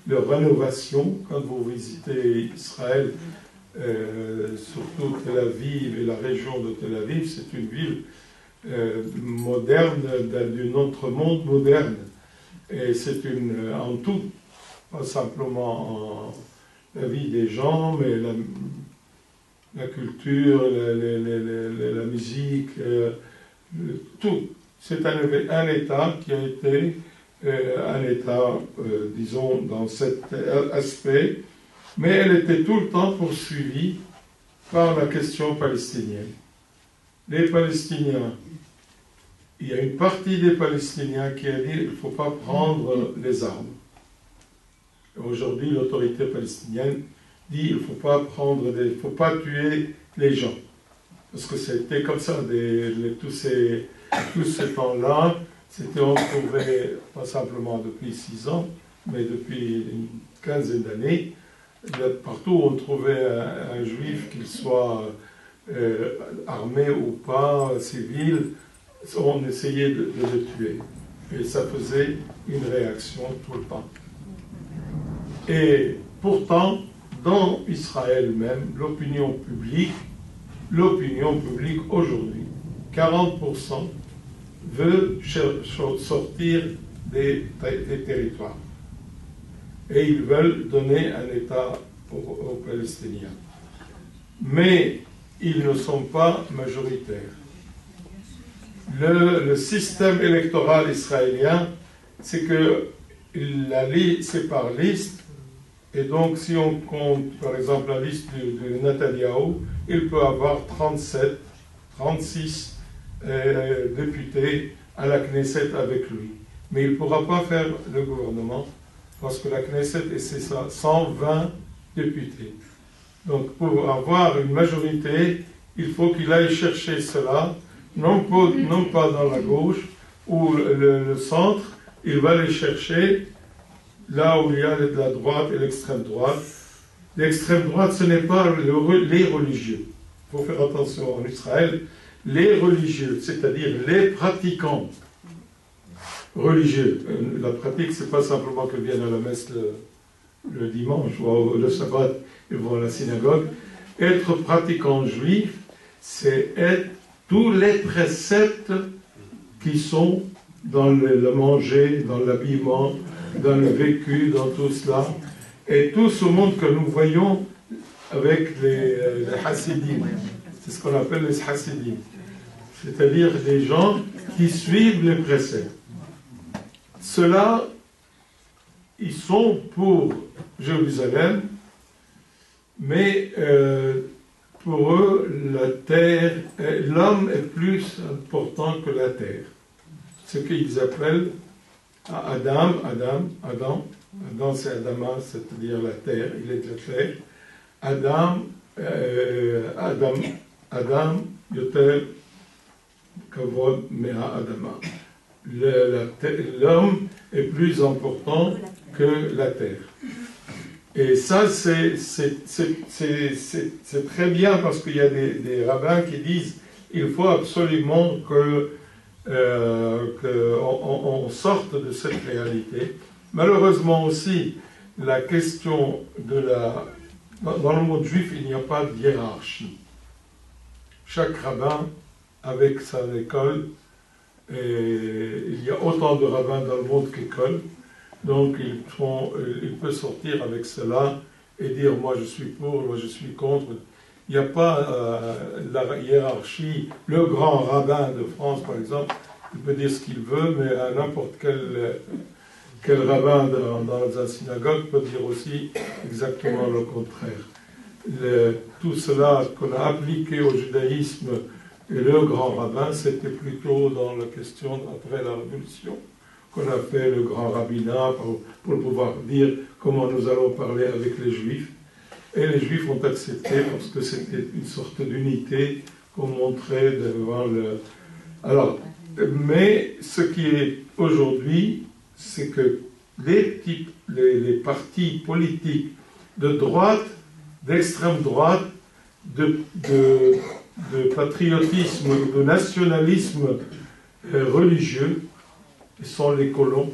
S2: de rénovation. Quand vous visitez Israël, surtout Tel Aviv et la région de Tel Aviv, c'est une ville moderne, d'un autre monde moderne. Et c'est en tout, pas simplement la vie des gens, mais la culture, la musique, tout. C'est un État qui a été un État, disons, dans cet aspect, mais elle était tout le temps poursuivie par la question palestinienne. Les Palestiniens, il y a une partie des Palestiniens qui a dit qu'il ne faut pas prendre les armes. Aujourd'hui, l'autorité palestinienne dit qu'il ne faut pas faut pas tuer les gens. Parce que c'était comme ça, tous ces temps-là, on trouvait, pas simplement depuis 6 ans, mais depuis une quinzaine d'années, partout où on trouvait un juif, qu'il soit armé ou pas, civil, on essayait de le tuer. Et ça faisait une réaction tout le temps. Et pourtant, dans Israël même, l'opinion publique aujourd'hui, 40% veut sortir des territoires. Et ils veulent donner un État aux Palestiniens. Mais ils ne sont pas majoritaires. Le système électoral israélien, c'est que c'est par liste, et donc si on compte par exemple la liste de Netanyahou, il peut avoir 37, 36 députés à la Knesset avec lui. Mais il ne pourra pas faire le gouvernement, parce que la Knesset, c'est ça, 120 députés. Donc pour avoir une majorité, il faut qu'il aille chercher cela, non pas dans la gauche ou le centre, il va aller chercher là où il y a de la droite et l'extrême droite. L'extrême droite, ce n'est pas les religieux. Il faut faire attention en Israël. Les religieux, c'est-à-dire les pratiquants religieux. La pratique, c'est pas simplement qu'ils viennent à la messe le dimanche ou le sabbat, ils vont à la synagogue. Être pratiquant juif, c'est être tous les préceptes qui sont dans le manger, dans l'habillement, dans le vécu, dans tout cela. Et tout ce monde que nous voyons avec les hassidim, c'est ce qu'on appelle les hassidim, c'est-à-dire des gens qui suivent les préceptes. Ceux-là, ils sont pour Jérusalem, mais pour eux, la terre, l'homme est plus important que la terre. Ce qu'ils appellent Adam, c'est Adama, c'est-à-dire la terre, il est la terre. Adam, Yoter, Kavod, Mea Adama. L'homme est plus important que la terre. Et ça, c'est très bien parce qu'il y a des rabbins qui disent qu'il faut absolument qu'on sorte de cette réalité. Malheureusement aussi, la question dans le monde juif, il n'y a pas de hiérarchie. Chaque rabbin, avec sa école, et il y a autant de rabbins dans le monde qu'écoles, donc il peut sortir avec cela et dire moi je suis pour, moi je suis contre. Il n'y a pas la hiérarchie. Le grand rabbin de France, par exemple, il peut dire ce qu'il veut, mais à n'importe quel rabbin dans la synagogue peut dire aussi exactement le contraire. Tout cela qu'on a appliqué au judaïsme et le grand rabbin, c'était plutôt dans la question après la Révolution qu'on a fait le grand rabbinat pour pouvoir dire comment nous allons parler avec les Juifs. Et les Juifs ont accepté parce que c'était une sorte d'unité qu'on montrait devant le... Alors, mais ce qui est aujourd'hui, c'est que les partis politiques de droite, d'extrême droite, de patriotisme, de nationalisme religieux, sont les colons,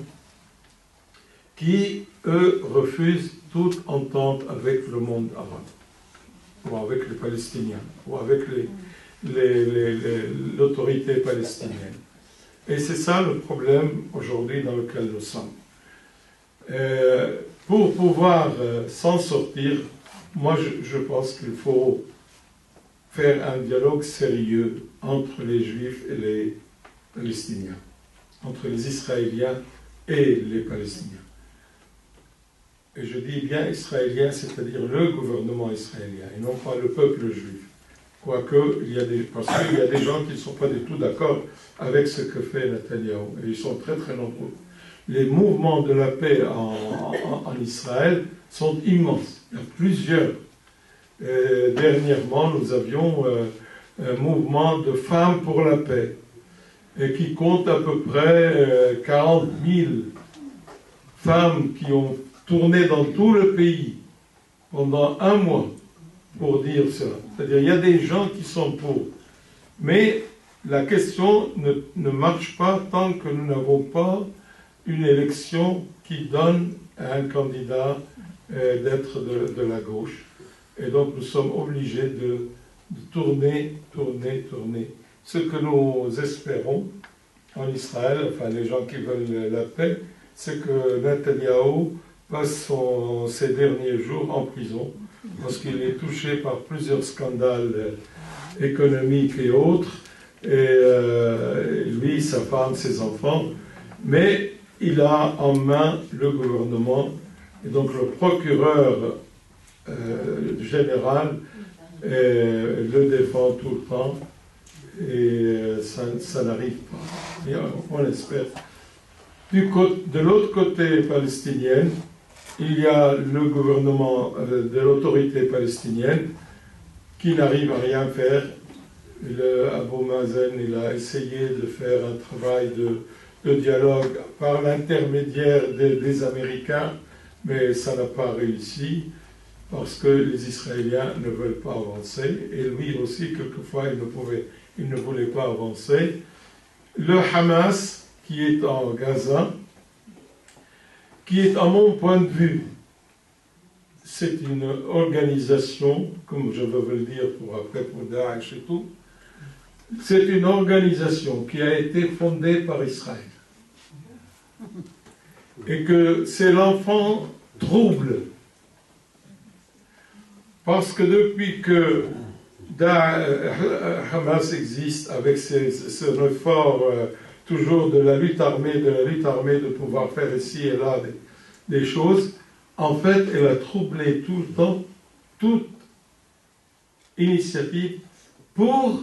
S2: qui, eux, refusent toute entente avec le monde arabe, ou avec les Palestiniens, ou avec l'autorité palestinienne. Et c'est ça le problème aujourd'hui dans lequel nous sommes. Pour pouvoir s'en sortir, moi je pense qu'il faut faire un dialogue sérieux entre les Juifs et les Palestiniens, entre les Israéliens et les Palestiniens. Et je dis bien Israélien, c'est-à-dire le gouvernement israélien, et non pas le peuple juif. Quoique, parce qu'il y a des gens qui ne sont pas du tout d'accord avec ce que fait Netanyahou, et ils sont très très nombreux. Les mouvements de la paix en Israël sont immenses. Il y a plusieurs. Dernièrement, nous avions un mouvement de femmes pour la paix, et qui compte à peu près 40 000 femmes qui ont tourné dans tout le pays pendant un mois pour dire cela. C'est-à-dire, il y a des gens qui sont pour. Mais la question ne marche pas tant que nous n'avons pas une élection qui donne à un candidat d'être de la gauche. Et donc, nous sommes obligés de tourner. Ce que nous espérons en Israël, enfin les gens qui veulent la paix, c'est que Netanyahou passe ses derniers jours en prison, parce qu'il est touché par plusieurs scandales économiques et autres, et lui, sa femme, ses enfants, mais il a en main le gouvernement, et donc le procureur général le défend tout le temps, et ça n'arrive pas. Et on l'espère. De l'autre côté palestinien, il y a le gouvernement de l'autorité palestinienne qui n'arrive à rien faire. Abou Mazen, il a essayé de faire un travail de de dialogue par l'intermédiaire des Américains, mais ça n'a pas réussi parce que les Israéliens ne veulent pas avancer, et lui aussi, quelquefois, il ne voulait pas avancer. Le Hamas, qui est en Gaza, qui est, à mon point de vue, c'est une organisation, comme je veux le dire pour Daesh et tout, c'est une organisation qui a été fondée par Israël. Et que c'est l'enfant trouble. Parce que depuis que Hamas existe avec ce effort toujours de la lutte armée, de pouvoir faire ici et là des choses, en fait, elle a troublé tout le temps toute initiative pour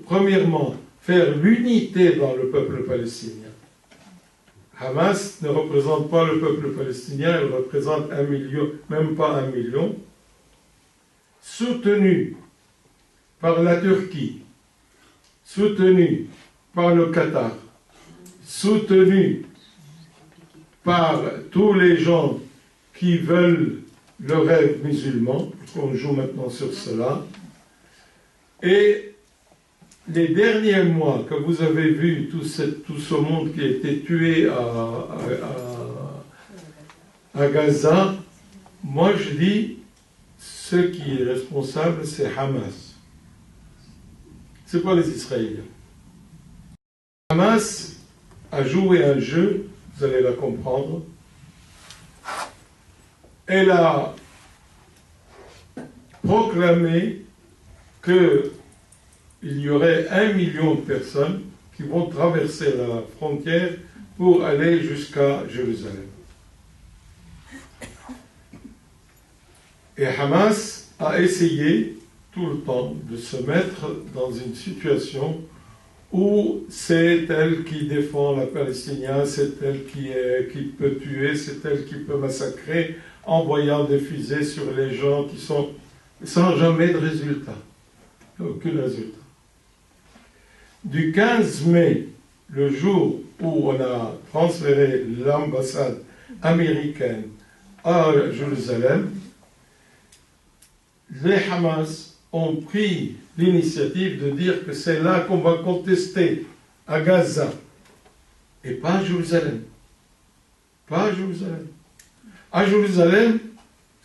S2: premièrement, faire l'unité dans le peuple palestinien. Hamas ne représente pas le peuple palestinien, elle représente 1 million, même pas 1 million, soutenu par la Turquie, soutenu par le Qatar, soutenu par tous les gens qui veulent le rêve musulman, qu'on joue maintenant sur cela, et les derniers mois que vous avez vu tout ce monde qui a été tué à Gaza, moi je dis, ce qui est responsable, c'est Hamas. Ce n'est pas les Israéliens. Hamas a joué un jeu, vous allez la comprendre. Elle a proclamé que il y aurait 1 million de personnes qui vont traverser la frontière pour aller jusqu'à Jérusalem. Et Hamas a essayé tout le temps de se mettre dans une situation où c'est elle qui défend la Palestinienne, c'est elle qui peut tuer, c'est elle qui peut massacrer, envoyant des fusées sur les gens qui sont sans jamais de résultat. Aucun résultat. Du 15 mai, le jour où on a transféré l'ambassade américaine à Jérusalem, les Hamas ont pris l'initiative de dire que c'est là qu'on va contester, à Gaza, et pas à Jérusalem. Pas à Jérusalem. À Jérusalem,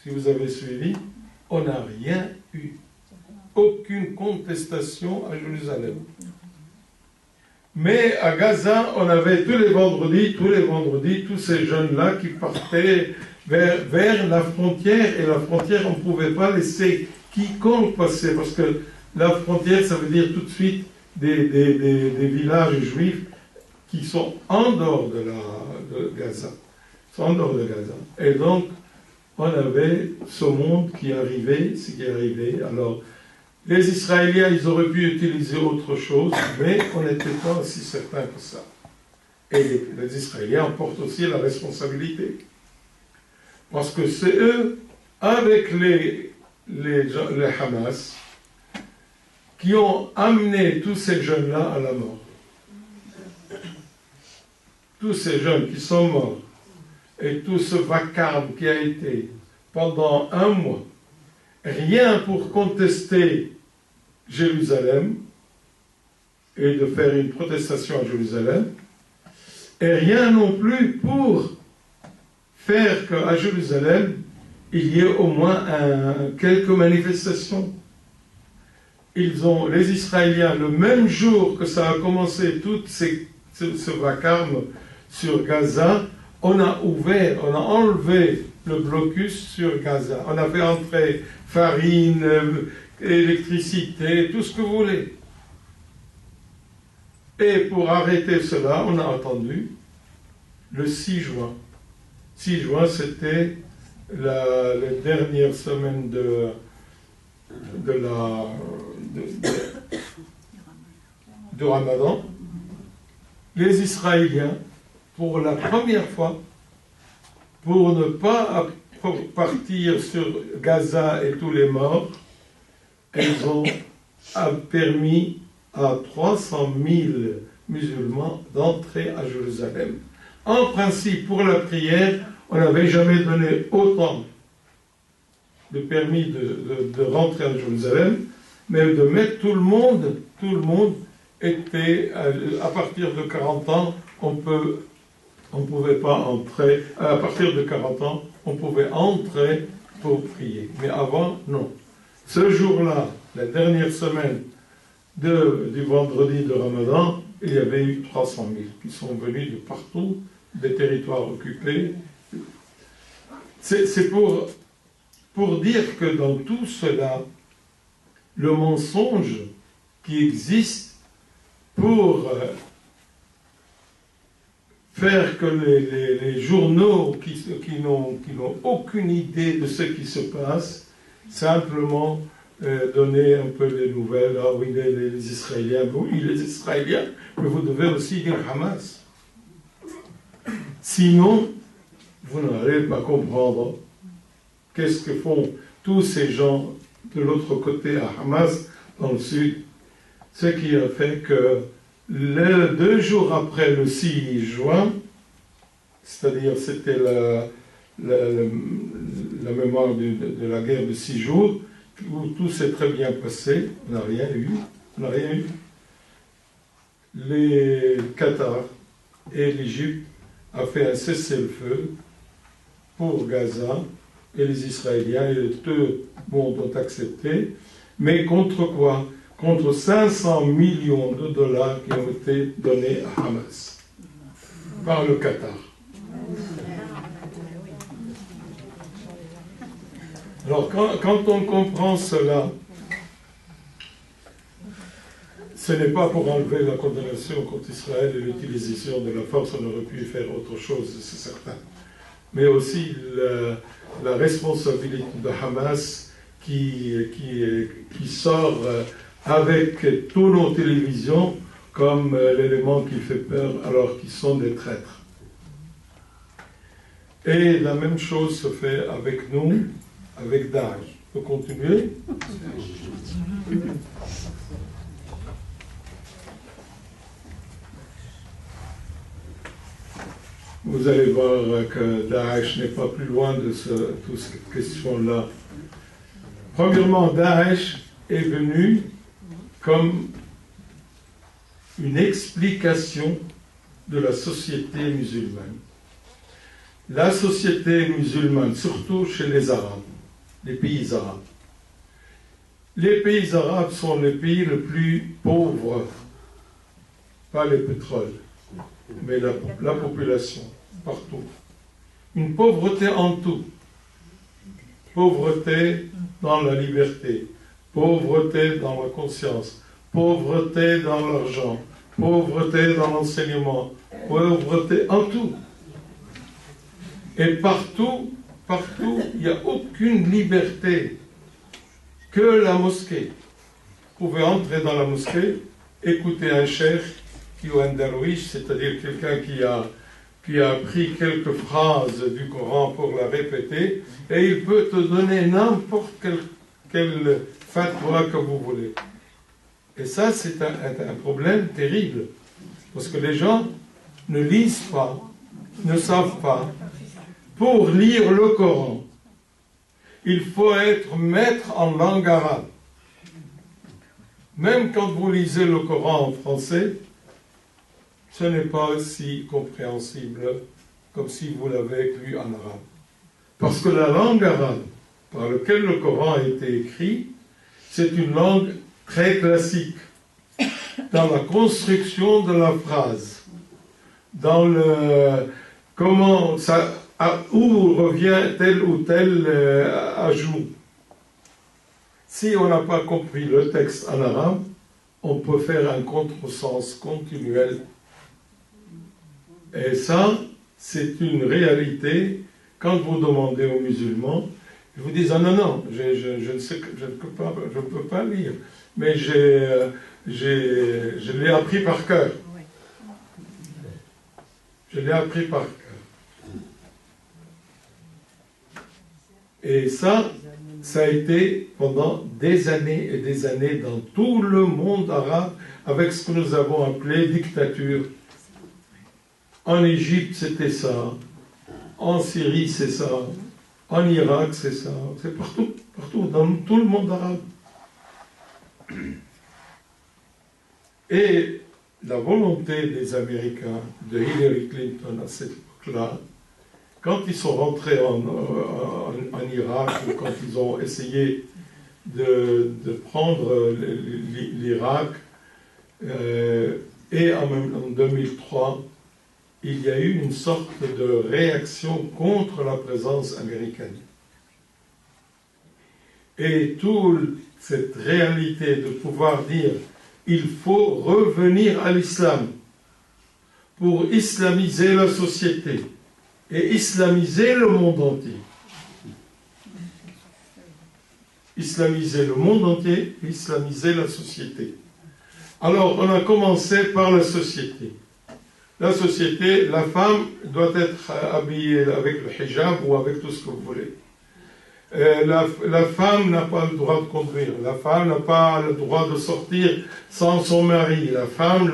S2: si vous avez suivi, on n'a rien eu. Aucune contestation à Jérusalem. Mais à Gaza, on avait tous les vendredis, tous ces jeunes-là qui partaient vers la frontière, et la frontière, on ne pouvait pas laisser quiconque passer, parce que la frontière, ça veut dire tout de suite des villages juifs qui sont en dehors de Gaza. En dehors de Gaza. Et donc, on avait ce monde qui arrivait, ce qui est arrivé. Alors, les Israéliens, ils auraient pu utiliser autre chose, mais on n'était pas aussi certain que ça. Et les Israéliens en portent aussi la responsabilité. Parce que c'est eux, avec les Hamas, qui ont amené tous ces jeunes-là à la mort. Tous ces jeunes qui sont morts, et tout ce vacarme qui a été pendant 1 mois, rien pour contester Jérusalem et de faire une protestation à Jérusalem, et rien non plus pour faire qu'à Jérusalem, il y ait au moins quelques manifestations. Les Israéliens, le même jour que ça a commencé, tout ce vacarme sur Gaza, on a enlevé le blocus sur Gaza. On a fait entrer farine, électricité, tout ce que vous voulez. Et pour arrêter cela, on a attendu le 6 juin. 6 juin, c'était la dernière semaine de Ramadan. Les Israéliens, pour la première fois, pour ne pas partir sur Gaza et tous les morts, ils ont permis à 300 000 musulmans d'entrer à Jérusalem. En principe, pour la prière, on n'avait jamais donné autant de permis de rentrer à Jérusalem, mais de mettre tout le monde était, à partir de 40 ans, on pouvait pas entrer, à partir de 40 ans, on pouvait entrer pour prier. Mais avant, non. Ce jour-là, la dernière semaine du vendredi de Ramadan, il y avait eu 300 000 qui sont venus de partout, des territoires occupés. C'est pour dire que dans tout cela, le mensonge qui existe pour faire que les journaux qui n'ont aucune idée de ce qui se passe, simplement donner un peu les nouvelles. Ah oui, les Israéliens, oui, les Israéliens, mais vous devez aussi dire Hamas. Sinon, vous n'allez pas comprendre qu'est-ce que font tous ces gens de l'autre côté à Hamas, dans le sud. Ce qui a fait que 2 jours après le 6 juin, c'est-à-dire c'était la mémoire de la guerre de 6 jours, où tout s'est très bien passé, on n'a rien eu. Les Qatar et l'Égypte a fait un cessez-le-feu pour Gaza, et les Israéliens et tout le monde ont accepté, mais contre quoi? Contre 500 millions de dollars qui ont été donnés à Hamas par le Qatar. Alors quand on comprend cela, ce n'est pas pour enlever la condamnation contre Israël et l'utilisation de la force, on aurait pu faire autre chose, c'est certain. Mais aussi la responsabilité de Hamas qui sort avec toutes nos télévisions comme l'élément qui fait peur alors qu'ils sont des traîtres. Et la même chose se fait avec nous, avec Daesh. On peut continuer? Vous allez voir que Daesh n'est pas plus loin de toute cette question-là. Premièrement, Daesh est venu comme une explication de la société musulmane. La société musulmane, surtout chez les Arabes, les pays arabes. Les pays arabes sont les pays les plus pauvres, pas les pétroles, mais la population, partout. Une pauvreté en tout. Pauvreté dans la liberté, pauvreté dans la conscience, pauvreté dans l'argent, pauvreté dans l'enseignement, pauvreté en tout. Et partout, il n'y a aucune liberté que la mosquée. Vous pouvez entrer dans la mosquée, écouter un cheikh ou un darwish, c'est-à-dire quelqu'un qui a appris quelques phrases du Coran pour la répéter, et il peut te donner n'importe quel fatwa que vous voulez. Et ça, c'est un problème terrible, parce que les gens ne lisent pas, ne savent pas. Pour lire le Coran, il faut être maître en langue arabe. Même quand vous lisez le Coran en français, ce n'est pas aussi compréhensible comme si vous l'avez lu en arabe. Parce que la langue arabe par laquelle le Coran a été écrit, c'est une langue très classique dans la construction de la phrase, dans comment ça, où revient tel ou tel ajout. Si on n'a pas compris le texte en arabe, on peut faire un contresens continuel. Et ça, c'est une réalité. Quand vous demandez aux musulmans, ils vous disent « Ah non, je ne peux pas lire, mais je l'ai appris par cœur. » Je l'ai appris par cœur. Et ça, Ça a été pendant des années et des années dans tout le monde arabe avec ce que nous avons appelé dictature. En Égypte, c'était ça. En Syrie, c'est ça. En Irak, c'est ça. C'est partout, partout, dans tout le monde arabe. Et la volonté des Américains, de Hillary Clinton à cette époque-là, quand ils sont rentrés en Irak, ou quand ils ont essayé de prendre l'Irak, et en 2003, il y a eu une sorte de réaction contre la présence américaine. Et toute cette réalité de pouvoir dire il faut revenir à l'islam pour islamiser la société et islamiser le monde entier. Islamiser le monde entier et islamiser la société. Alors, on a commencé par la société. La société, la femme doit être habillée avec le hijab ou avec tout ce que vous voulez. La femme n'a pas le droit de conduire. La femme n'a pas le droit de sortir sans son mari. La femme.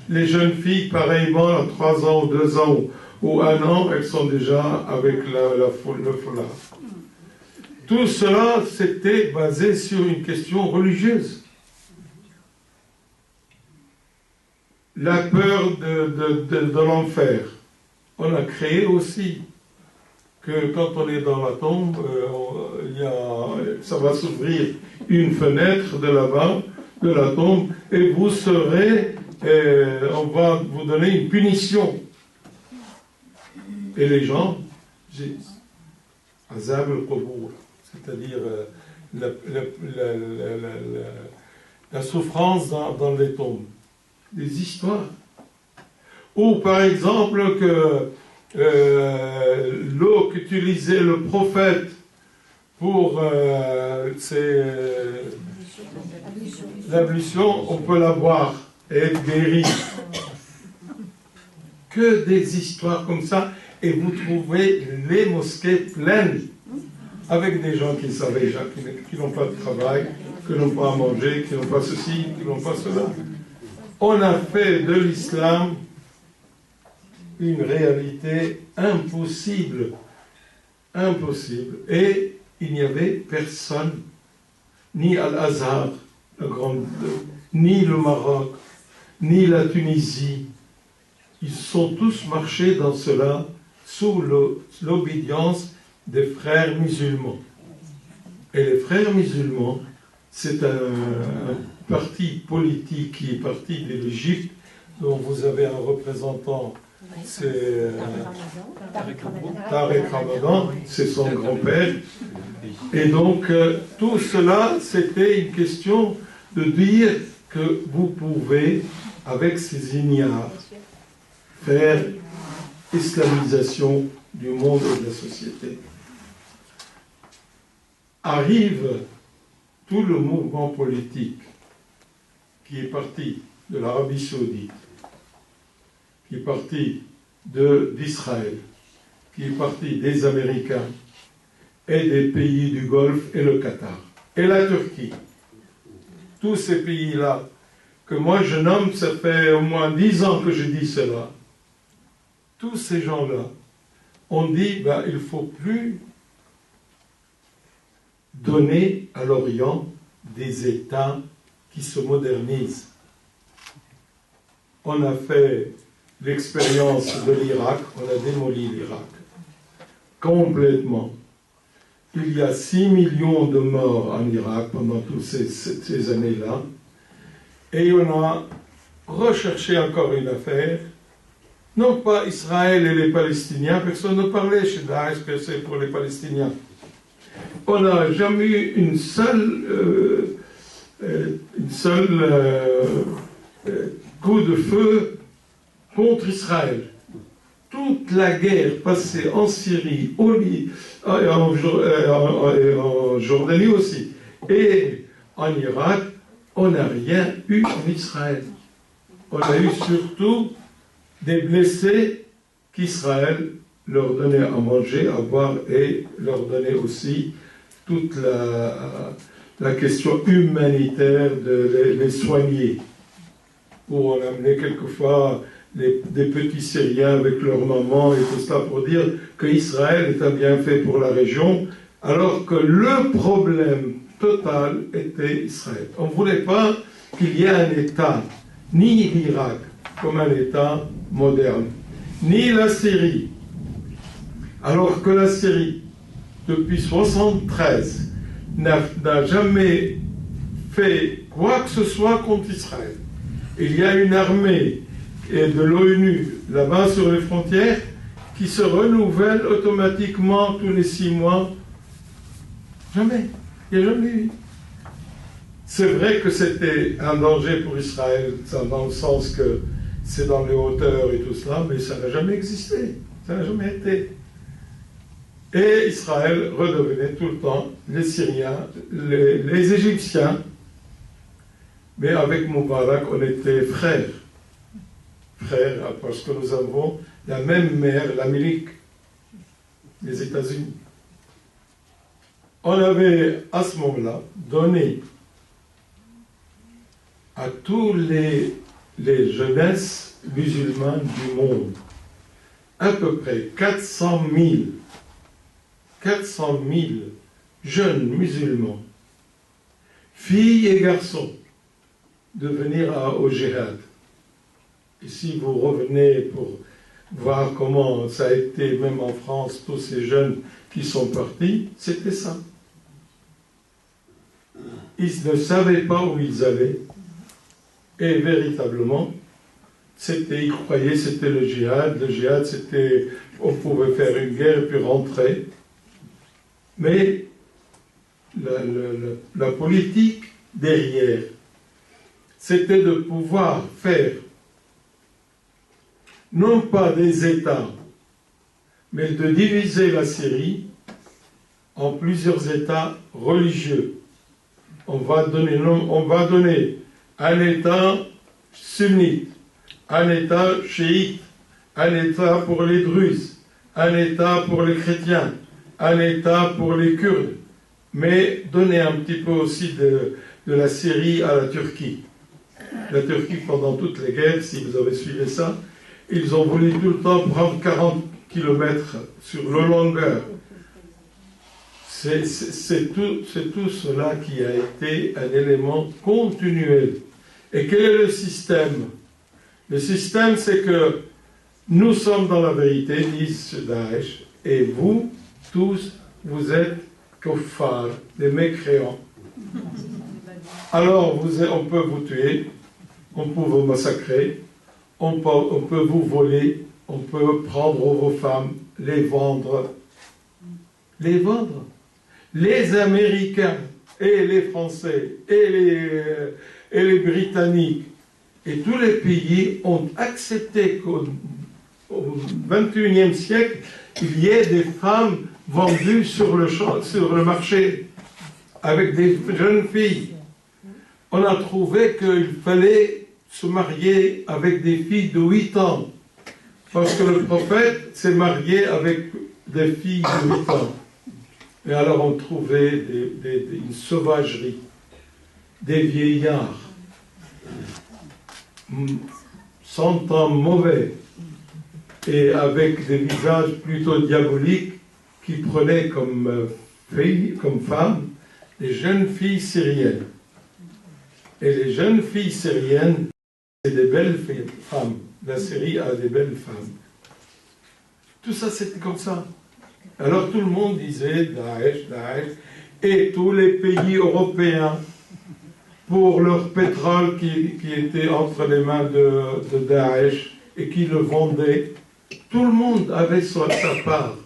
S2: Les jeunes filles, pareillement, à 3 ans ou 2 ans ou 1 an, elles sont déjà avec le foulard. Tout cela, c'était basé sur une question religieuse. La peur de l'enfer. On a créé aussi que quand on est dans la tombe, ça va s'ouvrir une fenêtre de là-bas, de la tombe, et vous serez, on va vous donner une punition. Et les gens, azab al-qubur, c'est-à-dire la souffrance dans les tombes. Des histoires. Ou par exemple que l'eau qu'utilisait le prophète pour l'ablution, on peut la boire et être guéri. Que des histoires comme ça, et vous trouvez les mosquées pleines avec des gens qui savent déjà, qui n'ont pas de travail, qui n'ont pas à manger, qui n'ont pas ceci, qui n'ont pas cela. On a fait de l'islam une réalité impossible. Impossible. Et il n'y avait personne, ni Al-Azhar, ni le Maroc, ni la Tunisie. Ils sont tous marchés dans cela sous l'obédience des frères musulmans. Et les frères musulmans, c'est un parti politique qui est parti de l'Égypte, dont vous avez un représentant, c'est Tariq Ramadan, c'est son grand-père. Et donc, tout cela, c'était une question de dire que vous pouvez, avec ces ignares, faire islamisation du monde et de la société. Arrive tout le mouvement politique qui est parti de l'Arabie Saoudite, qui est parti d'Israël, qui est parti des Américains et des pays du Golfe et le Qatar, et la Turquie. Tous ces pays-là, que moi je nomme, ça fait au moins 10 ans que je dis cela, tous ces gens-là ont dit, il ne faut plus donner à l'Orient des États qui se modernisent. On a fait l'expérience de l'Irak, on a démoli l'Irak complètement. Il y a 6 millions de morts en Irak pendant toutes ces années-là, et on a recherché encore une affaire, non pas Israël et les Palestiniens, personne ne parlait chez Daesh que c'est pour les Palestiniens. On n'a jamais eu une seule coup de feu contre Israël. Toute la guerre passée en Syrie, en Jordanie aussi, et en Irak, on n'a rien eu en Israël. On a eu surtout des blessés qu'Israël leur donnait à manger, à boire, et leur donnait aussi toute la question humanitaire de les soigner. Où on amenait quelquefois des petits Syriens avec leur maman et tout ça pour dire qu'Israël est un bienfait pour la région, alors que le problème total était Israël. On ne voulait pas qu'il y ait un État, ni l'Irak comme un État moderne, ni la Syrie, alors que la Syrie, depuis 1973, n'a jamais fait quoi que ce soit contre Israël. Il y a une armée de l'ONU là-bas sur les frontières qui se renouvelle automatiquement tous les 6 mois. Jamais. Il n'y a jamais eu. C'est vrai que c'était un danger pour Israël, dans le sens que c'est dans les hauteurs et tout cela, mais ça n'a jamais existé. Ça n'a jamais été. Et Israël redevenait tout le temps les Syriens, les Égyptiens. Mais avec Moubarak, on était frères. Frères, parce que nous avons la même mère, l'Amérique, les États-Unis. On avait, à ce moment-là, donné à tous les jeunesses musulmanes du monde à peu près 400 000 jeunes musulmans, filles et garçons, de venir au djihad. Et si vous revenez pour voir comment ça a été, même en France, tous ces jeunes qui sont partis, c'était ça. Ils ne savaient pas où ils allaient. Et véritablement, ils croyaient c'était le djihad. Le djihad, c'était, on pouvait faire une guerre et puis rentrer. Mais la politique derrière, c'était de pouvoir faire non pas des États, mais de diviser la Syrie en plusieurs États religieux. On va donner un État sunnite, un État chiite, un État pour les Druzes, un État pour les chrétiens, un État pour les Kurdes, mais donner un petit peu aussi de la Syrie à la Turquie. La Turquie, pendant toutes les guerres, si vous avez suivi ça, ils ont voulu tout le temps prendre 40 km sur le longueur. C'est tout cela qui a été un élément continuel. Et quel est le système? Le système, c'est que nous sommes dans la vérité, disent Daesh, et vous, tous, vous êtes kuffar, des mécréants. Alors, on peut vous tuer, on peut vous massacrer, on peut vous voler, on peut prendre vos femmes, les vendre. Les vendre. Les Américains et les Français et les Britanniques et tous les pays ont accepté qu'au XXIe siècle, il y ait des femmes vendues sur le marché avec des jeunes filles. On a trouvé qu'il fallait se marier avec des filles de 8 ans. Parce que le prophète s'est marié avec des filles de 8 ans. Et alors on trouvait une sauvagerie, des vieillards, sentant mauvais, et avec des visages plutôt diaboliques, qui prenaient comme femmes, les jeunes filles syriennes. Et les jeunes filles syriennes, c'est des belles femmes. La Syrie a des belles femmes. Tout ça, c'était comme ça. Alors tout le monde disait Daesh, Daesh, et tous les pays européens, pour leur pétrole qui était entre les mains de Daesh et qui le vendait, tout le monde avait sa part.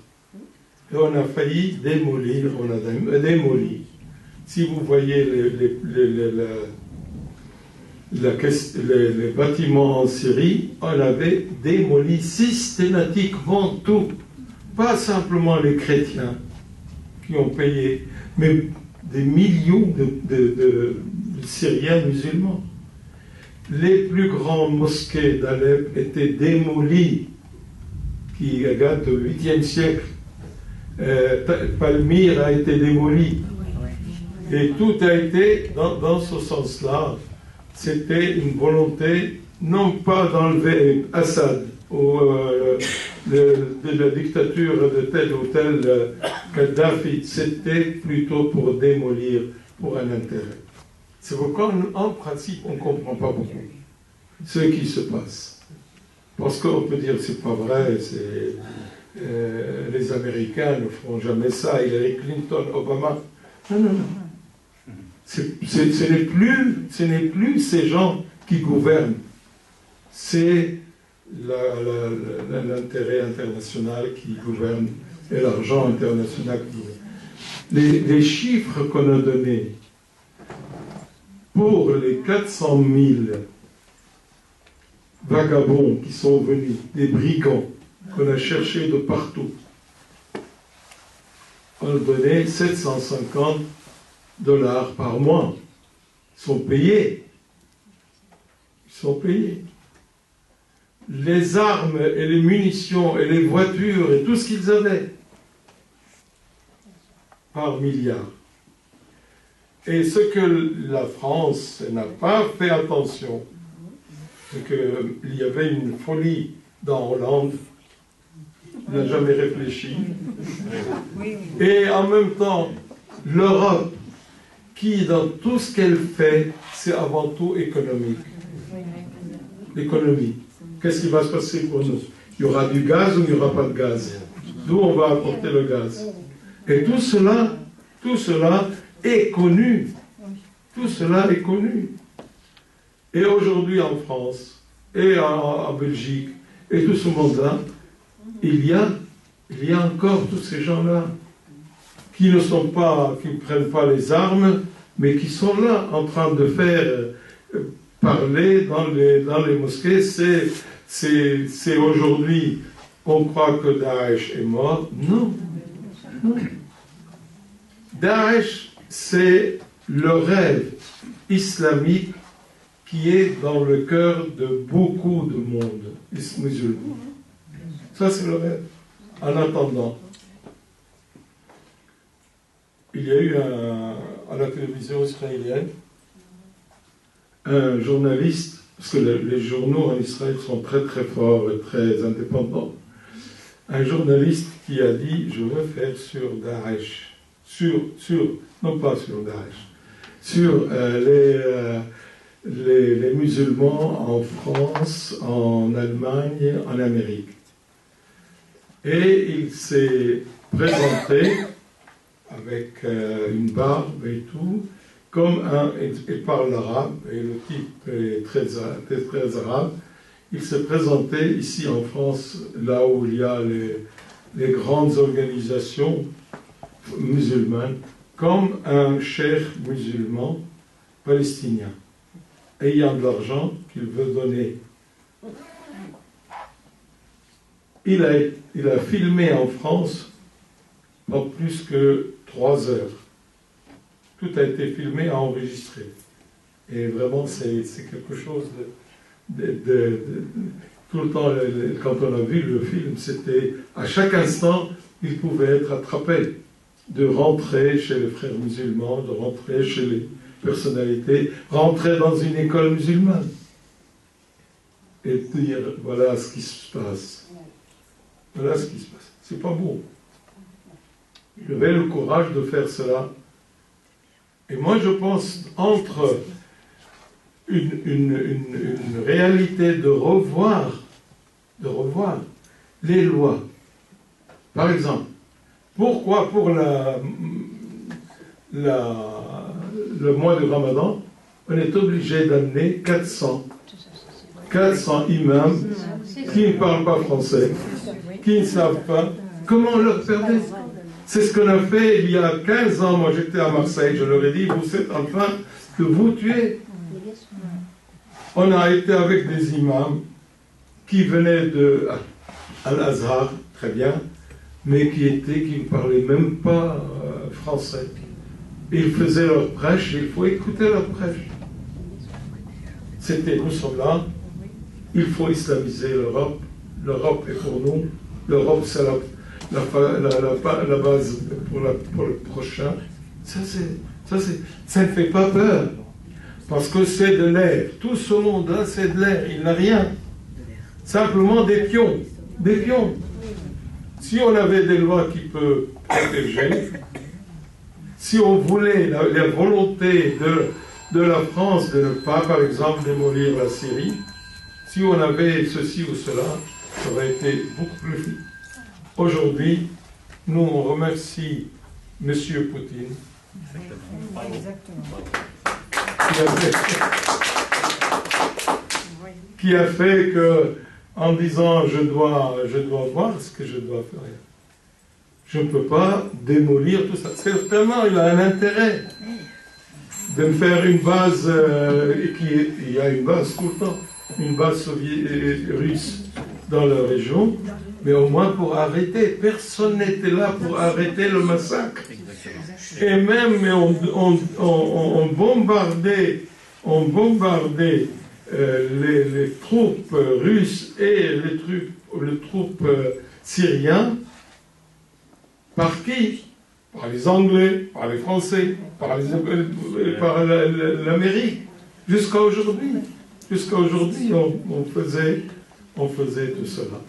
S2: Et on a failli démolir, on a démoli. Si vous voyez les bâtiments en Syrie, on avait démoli systématiquement tout. Pas simplement les chrétiens qui ont payé, mais des millions de Syriens musulmans. Les plus grandes mosquées d'Alep étaient démolies, qui datent du 8e siècle. Palmyre a été démolie. Et tout a été dans ce sens-là. C'était une volonté, non pas d'enlever Assad ou de la dictature de tel ou tel Kadhafi, c'était plutôt pour démolir, pour un intérêt. C'est pourquoi, en principe, on ne comprend pas beaucoup ce qui se passe. Parce qu'on peut dire c'est pas vrai, les Américains ne feront jamais ça, Hillary Clinton, Obama. Non, non, non. Ce n'est plus ces gens qui gouvernent, c'est l'intérêt international qui gouverne et l'argent international qui gouverne. Les chiffres qu'on a donnés pour les 400 000 vagabonds qui sont venus, des brigands qu'on a cherchés de partout, on a donné 750 $ par mois. Ils sont payés. Ils sont payés. Les armes et les munitions et les voitures et tout ce qu'ils avaient, par milliards. Et ce que la France n'a pas fait attention, c'est qu'il y avait une folie dans Hollande, il n'a jamais réfléchi. Et en même temps, l'Europe, qui dans tout ce qu'elle fait, c'est avant tout économique. L'économie. Qu'est-ce qui va se passer pour nous? Il y aura du gaz ou il n'y aura pas de gaz? D'où on va apporter le gaz? Et tout cela est connu. Tout cela est connu. Et aujourd'hui en France, et en Belgique, et tout ce monde-là, il y a encore tous ces gens-là qui ne prennent pas les armes, mais qui sont là en train de faire parler dans les mosquées. C'est aujourd'hui, on croit que Daesh est mort. Non, non. Daesh, c'est le rêve islamique qui est dans le cœur de beaucoup de monde musulman. Ça, c'est le rêve. En attendant, il y a eu à la télévision israélienne un journaliste, parce que les journaux en Israël sont très très forts et très indépendants, un journaliste qui a dit: je veux faire sur Daesh, non pas sur Daesh, sur les musulmans en France, en Allemagne, en Amérique. Et il s'est présenté avec une barbe et tout, comme il parle arabe, et le type est très arabe. Il s'est présenté ici en France, là où il y a les grandes organisations musulmanes, comme un cheikh musulman palestinien, ayant de l'argent qu'il veut donner. Il a filmé en France en plus que 3 heures. Tout a été filmé, enregistré. Et vraiment, c'est quelque chose tout le temps, quand on a vu le film, c'était à chaque instant, il pouvait être attrapé, de rentrer chez les frères musulmans, de rentrer chez les personnalités, rentrer dans une école musulmane et dire: voilà ce qui se passe. Voilà ce qui se passe. C'est pas beau. Il avait le courage de faire cela. Et moi, je pense, entre une réalité de revoir les lois. Par exemple, pourquoi pour le mois de Ramadan, on est obligé d'amener 400 imams qui ne parlent pas français, qui ne savent pas comment on leur permet. C'est ce qu'on a fait il y a 15 ans. Moi, j'étais à Marseille, je leur ai dit: vous êtes en train de vous tuer. On a été avec des imams qui venaient de Al-Azhar, très bien, mais qui ne parlaient même pas français. Ils faisaient leur prêche, il faut écouter leur prêche. Nous sommes là, il faut islamiser l'Europe. L'Europe est pour nous. L'Europe, c'est la base pour le prochain, ça ne fait pas peur. Parce que c'est de l'air. Tout ce monde-là, c'est de l'air. Il n'a rien. Simplement des pions. Des pions. Si on avait des lois qui peuvent protéger, si on voulait la volonté de la France de ne pas, par exemple, démolir la Syrie, si on avait ceci ou cela, ça aurait été beaucoup plus vite. Aujourd'hui, nous, on remercie M. Poutine. Qui a fait que, en disant je dois voir ce que je dois faire, je ne peux pas démolir tout ça. Certainement, il a un intérêt de me faire une base, il y a une base tout le temps, une base russe dans la région, mais au moins pour arrêter. Personne n'était là pour arrêter le massacre. Et même on bombardait les troupes russes et les troupes syriennes. Par qui? Par les Anglais, par les Français, par l'Amérique. Jusqu'à aujourd'hui. Jusqu'à aujourd'hui, on faisait tout cela.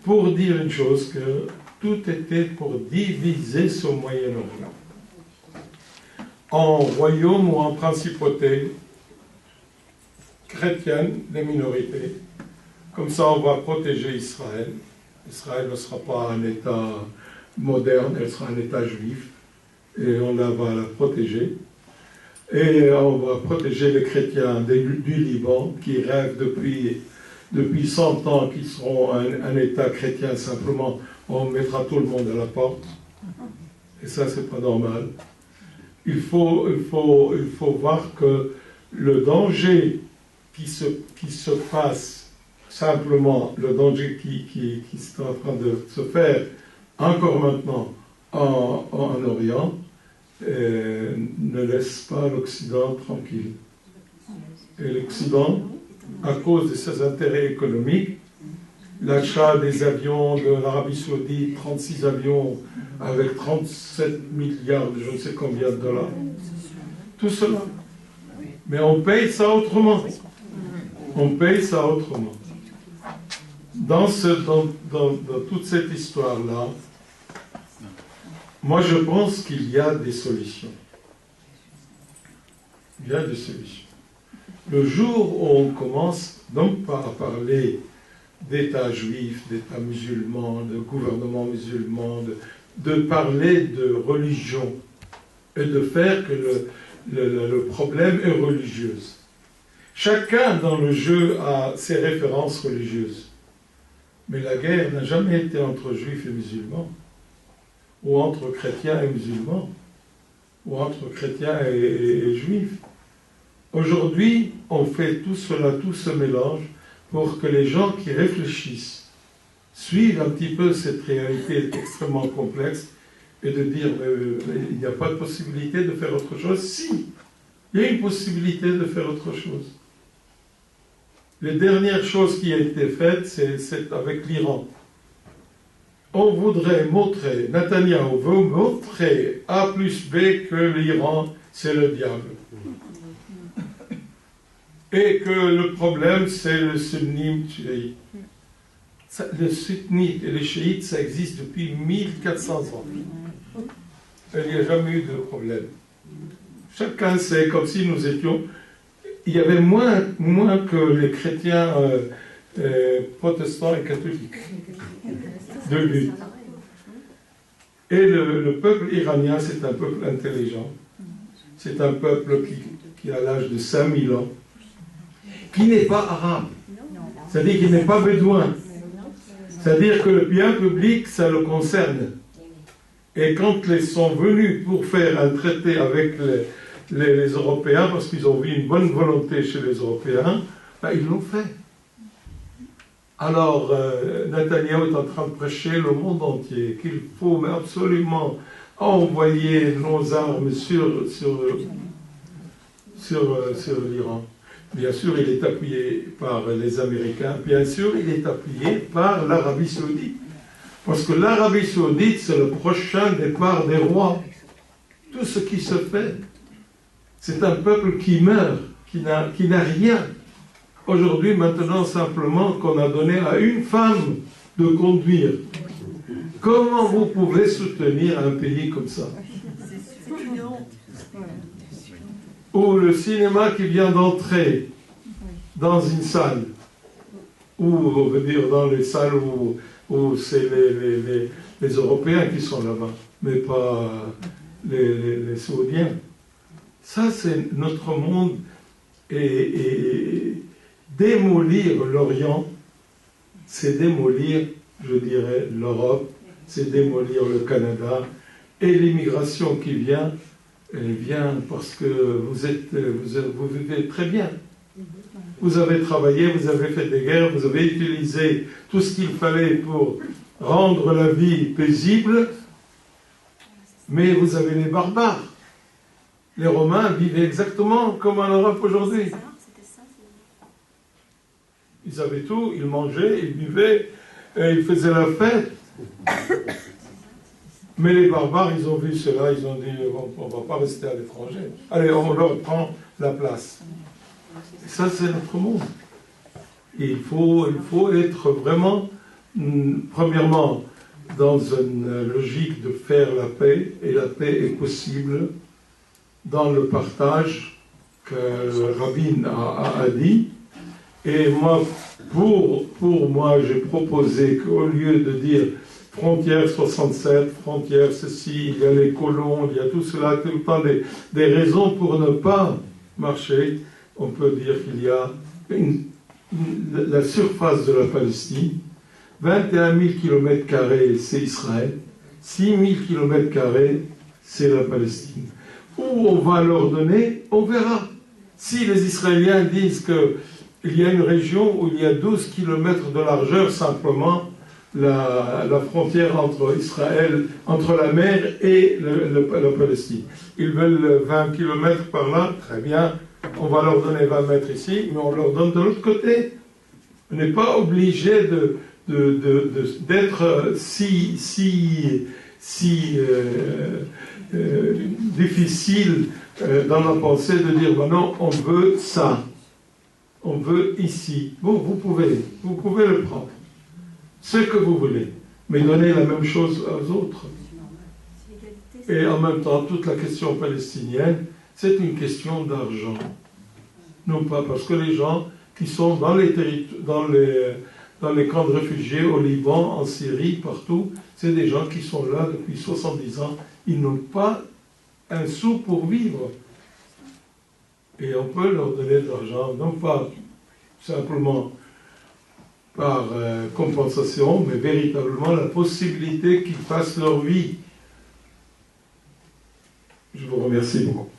S2: Pour dire une chose, que tout était pour diviser ce Moyen-Orient. En royaume ou en principauté chrétienne, des minorités. Comme ça, on va protéger Israël. Israël ne sera pas un État moderne, elle sera un État juif. Et on va la protéger. Et on va protéger les chrétiens du Liban, qui rêvent depuis 100 ans qu'ils seront un État chrétien. Simplement, on mettra tout le monde à la porte. Et ça, c'est pas normal. Il faut voir que le danger qui se passe, simplement le danger qui est en train de se faire encore maintenant en Orient, ne laisse pas l'Occident tranquille. Et l'Occident, à cause de ses intérêts économiques, l'achat des avions de l'Arabie Saoudite, 36 avions avec 37 milliards de je ne sais combien de dollars, tout cela. Mais on paye ça autrement. On paye ça autrement. Dans toute cette histoire-là, moi je pense qu'il y a des solutions. Il y a des solutions. Le jour où on commence donc à parler d'État juif, d'État musulman, de gouvernement musulman, de parler de religion et de faire que le problème est religieux. Chacun dans le jeu a ses références religieuses. Mais la guerre n'a jamais été entre juifs et musulmans, ou entre chrétiens et musulmans, ou entre chrétiens et juifs. Aujourd'hui, on fait tout cela, tout ce mélange, pour que les gens qui réfléchissent suivent un petit peu cette réalité extrêmement complexe et de dire il n'y a pas de possibilité de faire autre chose. Si, il y a une possibilité de faire autre chose. Les dernières choses qui ont été faites, c'est avec l'Iran. On voudrait montrer, Netanyahou veut montrer A plus B que l'Iran, c'est le diable. Et que le problème, c'est le sunnite chiite. Le sunnite et les chiites, ça existe depuis 1400 ans. Il n'y a jamais eu de problème. Chacun sait, comme si nous étions... Il y avait moins que les chrétiens protestants et catholiques de lutte. Et le peuple iranien, c'est un peuple intelligent. C'est un peuple qui a l'âge de 5000 ans, qui n'est pas arabe. C'est-à-dire qu'il n'est pas bédouin. C'est-à-dire que le bien public, ça le concerne. Et quand ils sont venus pour faire un traité avec les Européens, parce qu'ils ont vu une bonne volonté chez les Européens, ben, ils l'ont fait. Alors, Netanyahou est en train de prêcher le monde entier qu'il faut absolument envoyer nos armes sur l'Iran. Bien sûr, il est appuyé par les Américains. Bien sûr, il est appuyé par l'Arabie Saoudite. Parce que l'Arabie Saoudite, c'est le prochain départ des rois. Tout ce qui se fait, c'est un peuple qui meurt, qui n'a rien. Aujourd'hui, maintenant, simplement qu'on a donné à une femme de conduire. Comment vous pouvez soutenir un pays comme ça? Ou le cinéma qui vient d'entrer dans une salle, ou on veut dire dans les salles où c'est les Européens qui sont là-bas, mais pas les Saoudiens. Ça, c'est notre monde. Et démolir l'Orient, c'est démolir, je dirais, l'Europe, c'est démolir le Canada. Et l'immigration qui vient, elle vient parce que vous vivez très bien. Vous avez travaillé, vous avez fait des guerres, vous avez utilisé tout ce qu'il fallait pour rendre la vie paisible, mais vous avez les barbares. Les Romains vivaient exactement comme en Europe aujourd'hui. Ils avaient tout, ils mangeaient, ils buvaient, et ils faisaient la fête. Mais les barbares, ils ont vu cela, ils ont dit, on ne va pas rester à l'étranger. Allez, on leur prend la place. Et ça, c'est notre monde. Et il faut être vraiment, premièrement, dans une logique de faire la paix, et la paix est possible dans le partage que Rabin a dit. Et moi, pour moi, j'ai proposé qu'au lieu de dire frontière 67, frontière ceci, il y a les colons, il y a tout cela, tout le temps des raisons pour ne pas marcher, on peut dire qu'il y a la surface de la Palestine, 21 000 km² c'est Israël, 6 000 km² c'est la Palestine. Où on va leur donner, on verra. Si les Israéliens disent qu'il y a une région où il y a 12 km de largeur, simplement la frontière entre Israël, entre la mer et la Palestine. Ils veulent 20 km par là, très bien, on va leur donner 20 mètres ici, mais on leur donne de l'autre côté. On n'est pas obligé d'être si difficile dans la pensée de dire non, on veut ça, on veut ici. Bon, vous pouvez le prendre, ce que vous voulez, mais donnez la même chose aux autres. Et en même temps, toute la question palestinienne, c'est une question d'argent. Non pas parce que les gens qui sont dans les camps de réfugiés au Liban, en Syrie, partout, c'est des gens qui sont là depuis 70 ans. Ils n'ont pas un sou pour vivre. Et on peut leur donner de l'argent, non pas simplement par compensation, mais véritablement la possibilité qu'ils fassent leur vie. Je vous remercie beaucoup.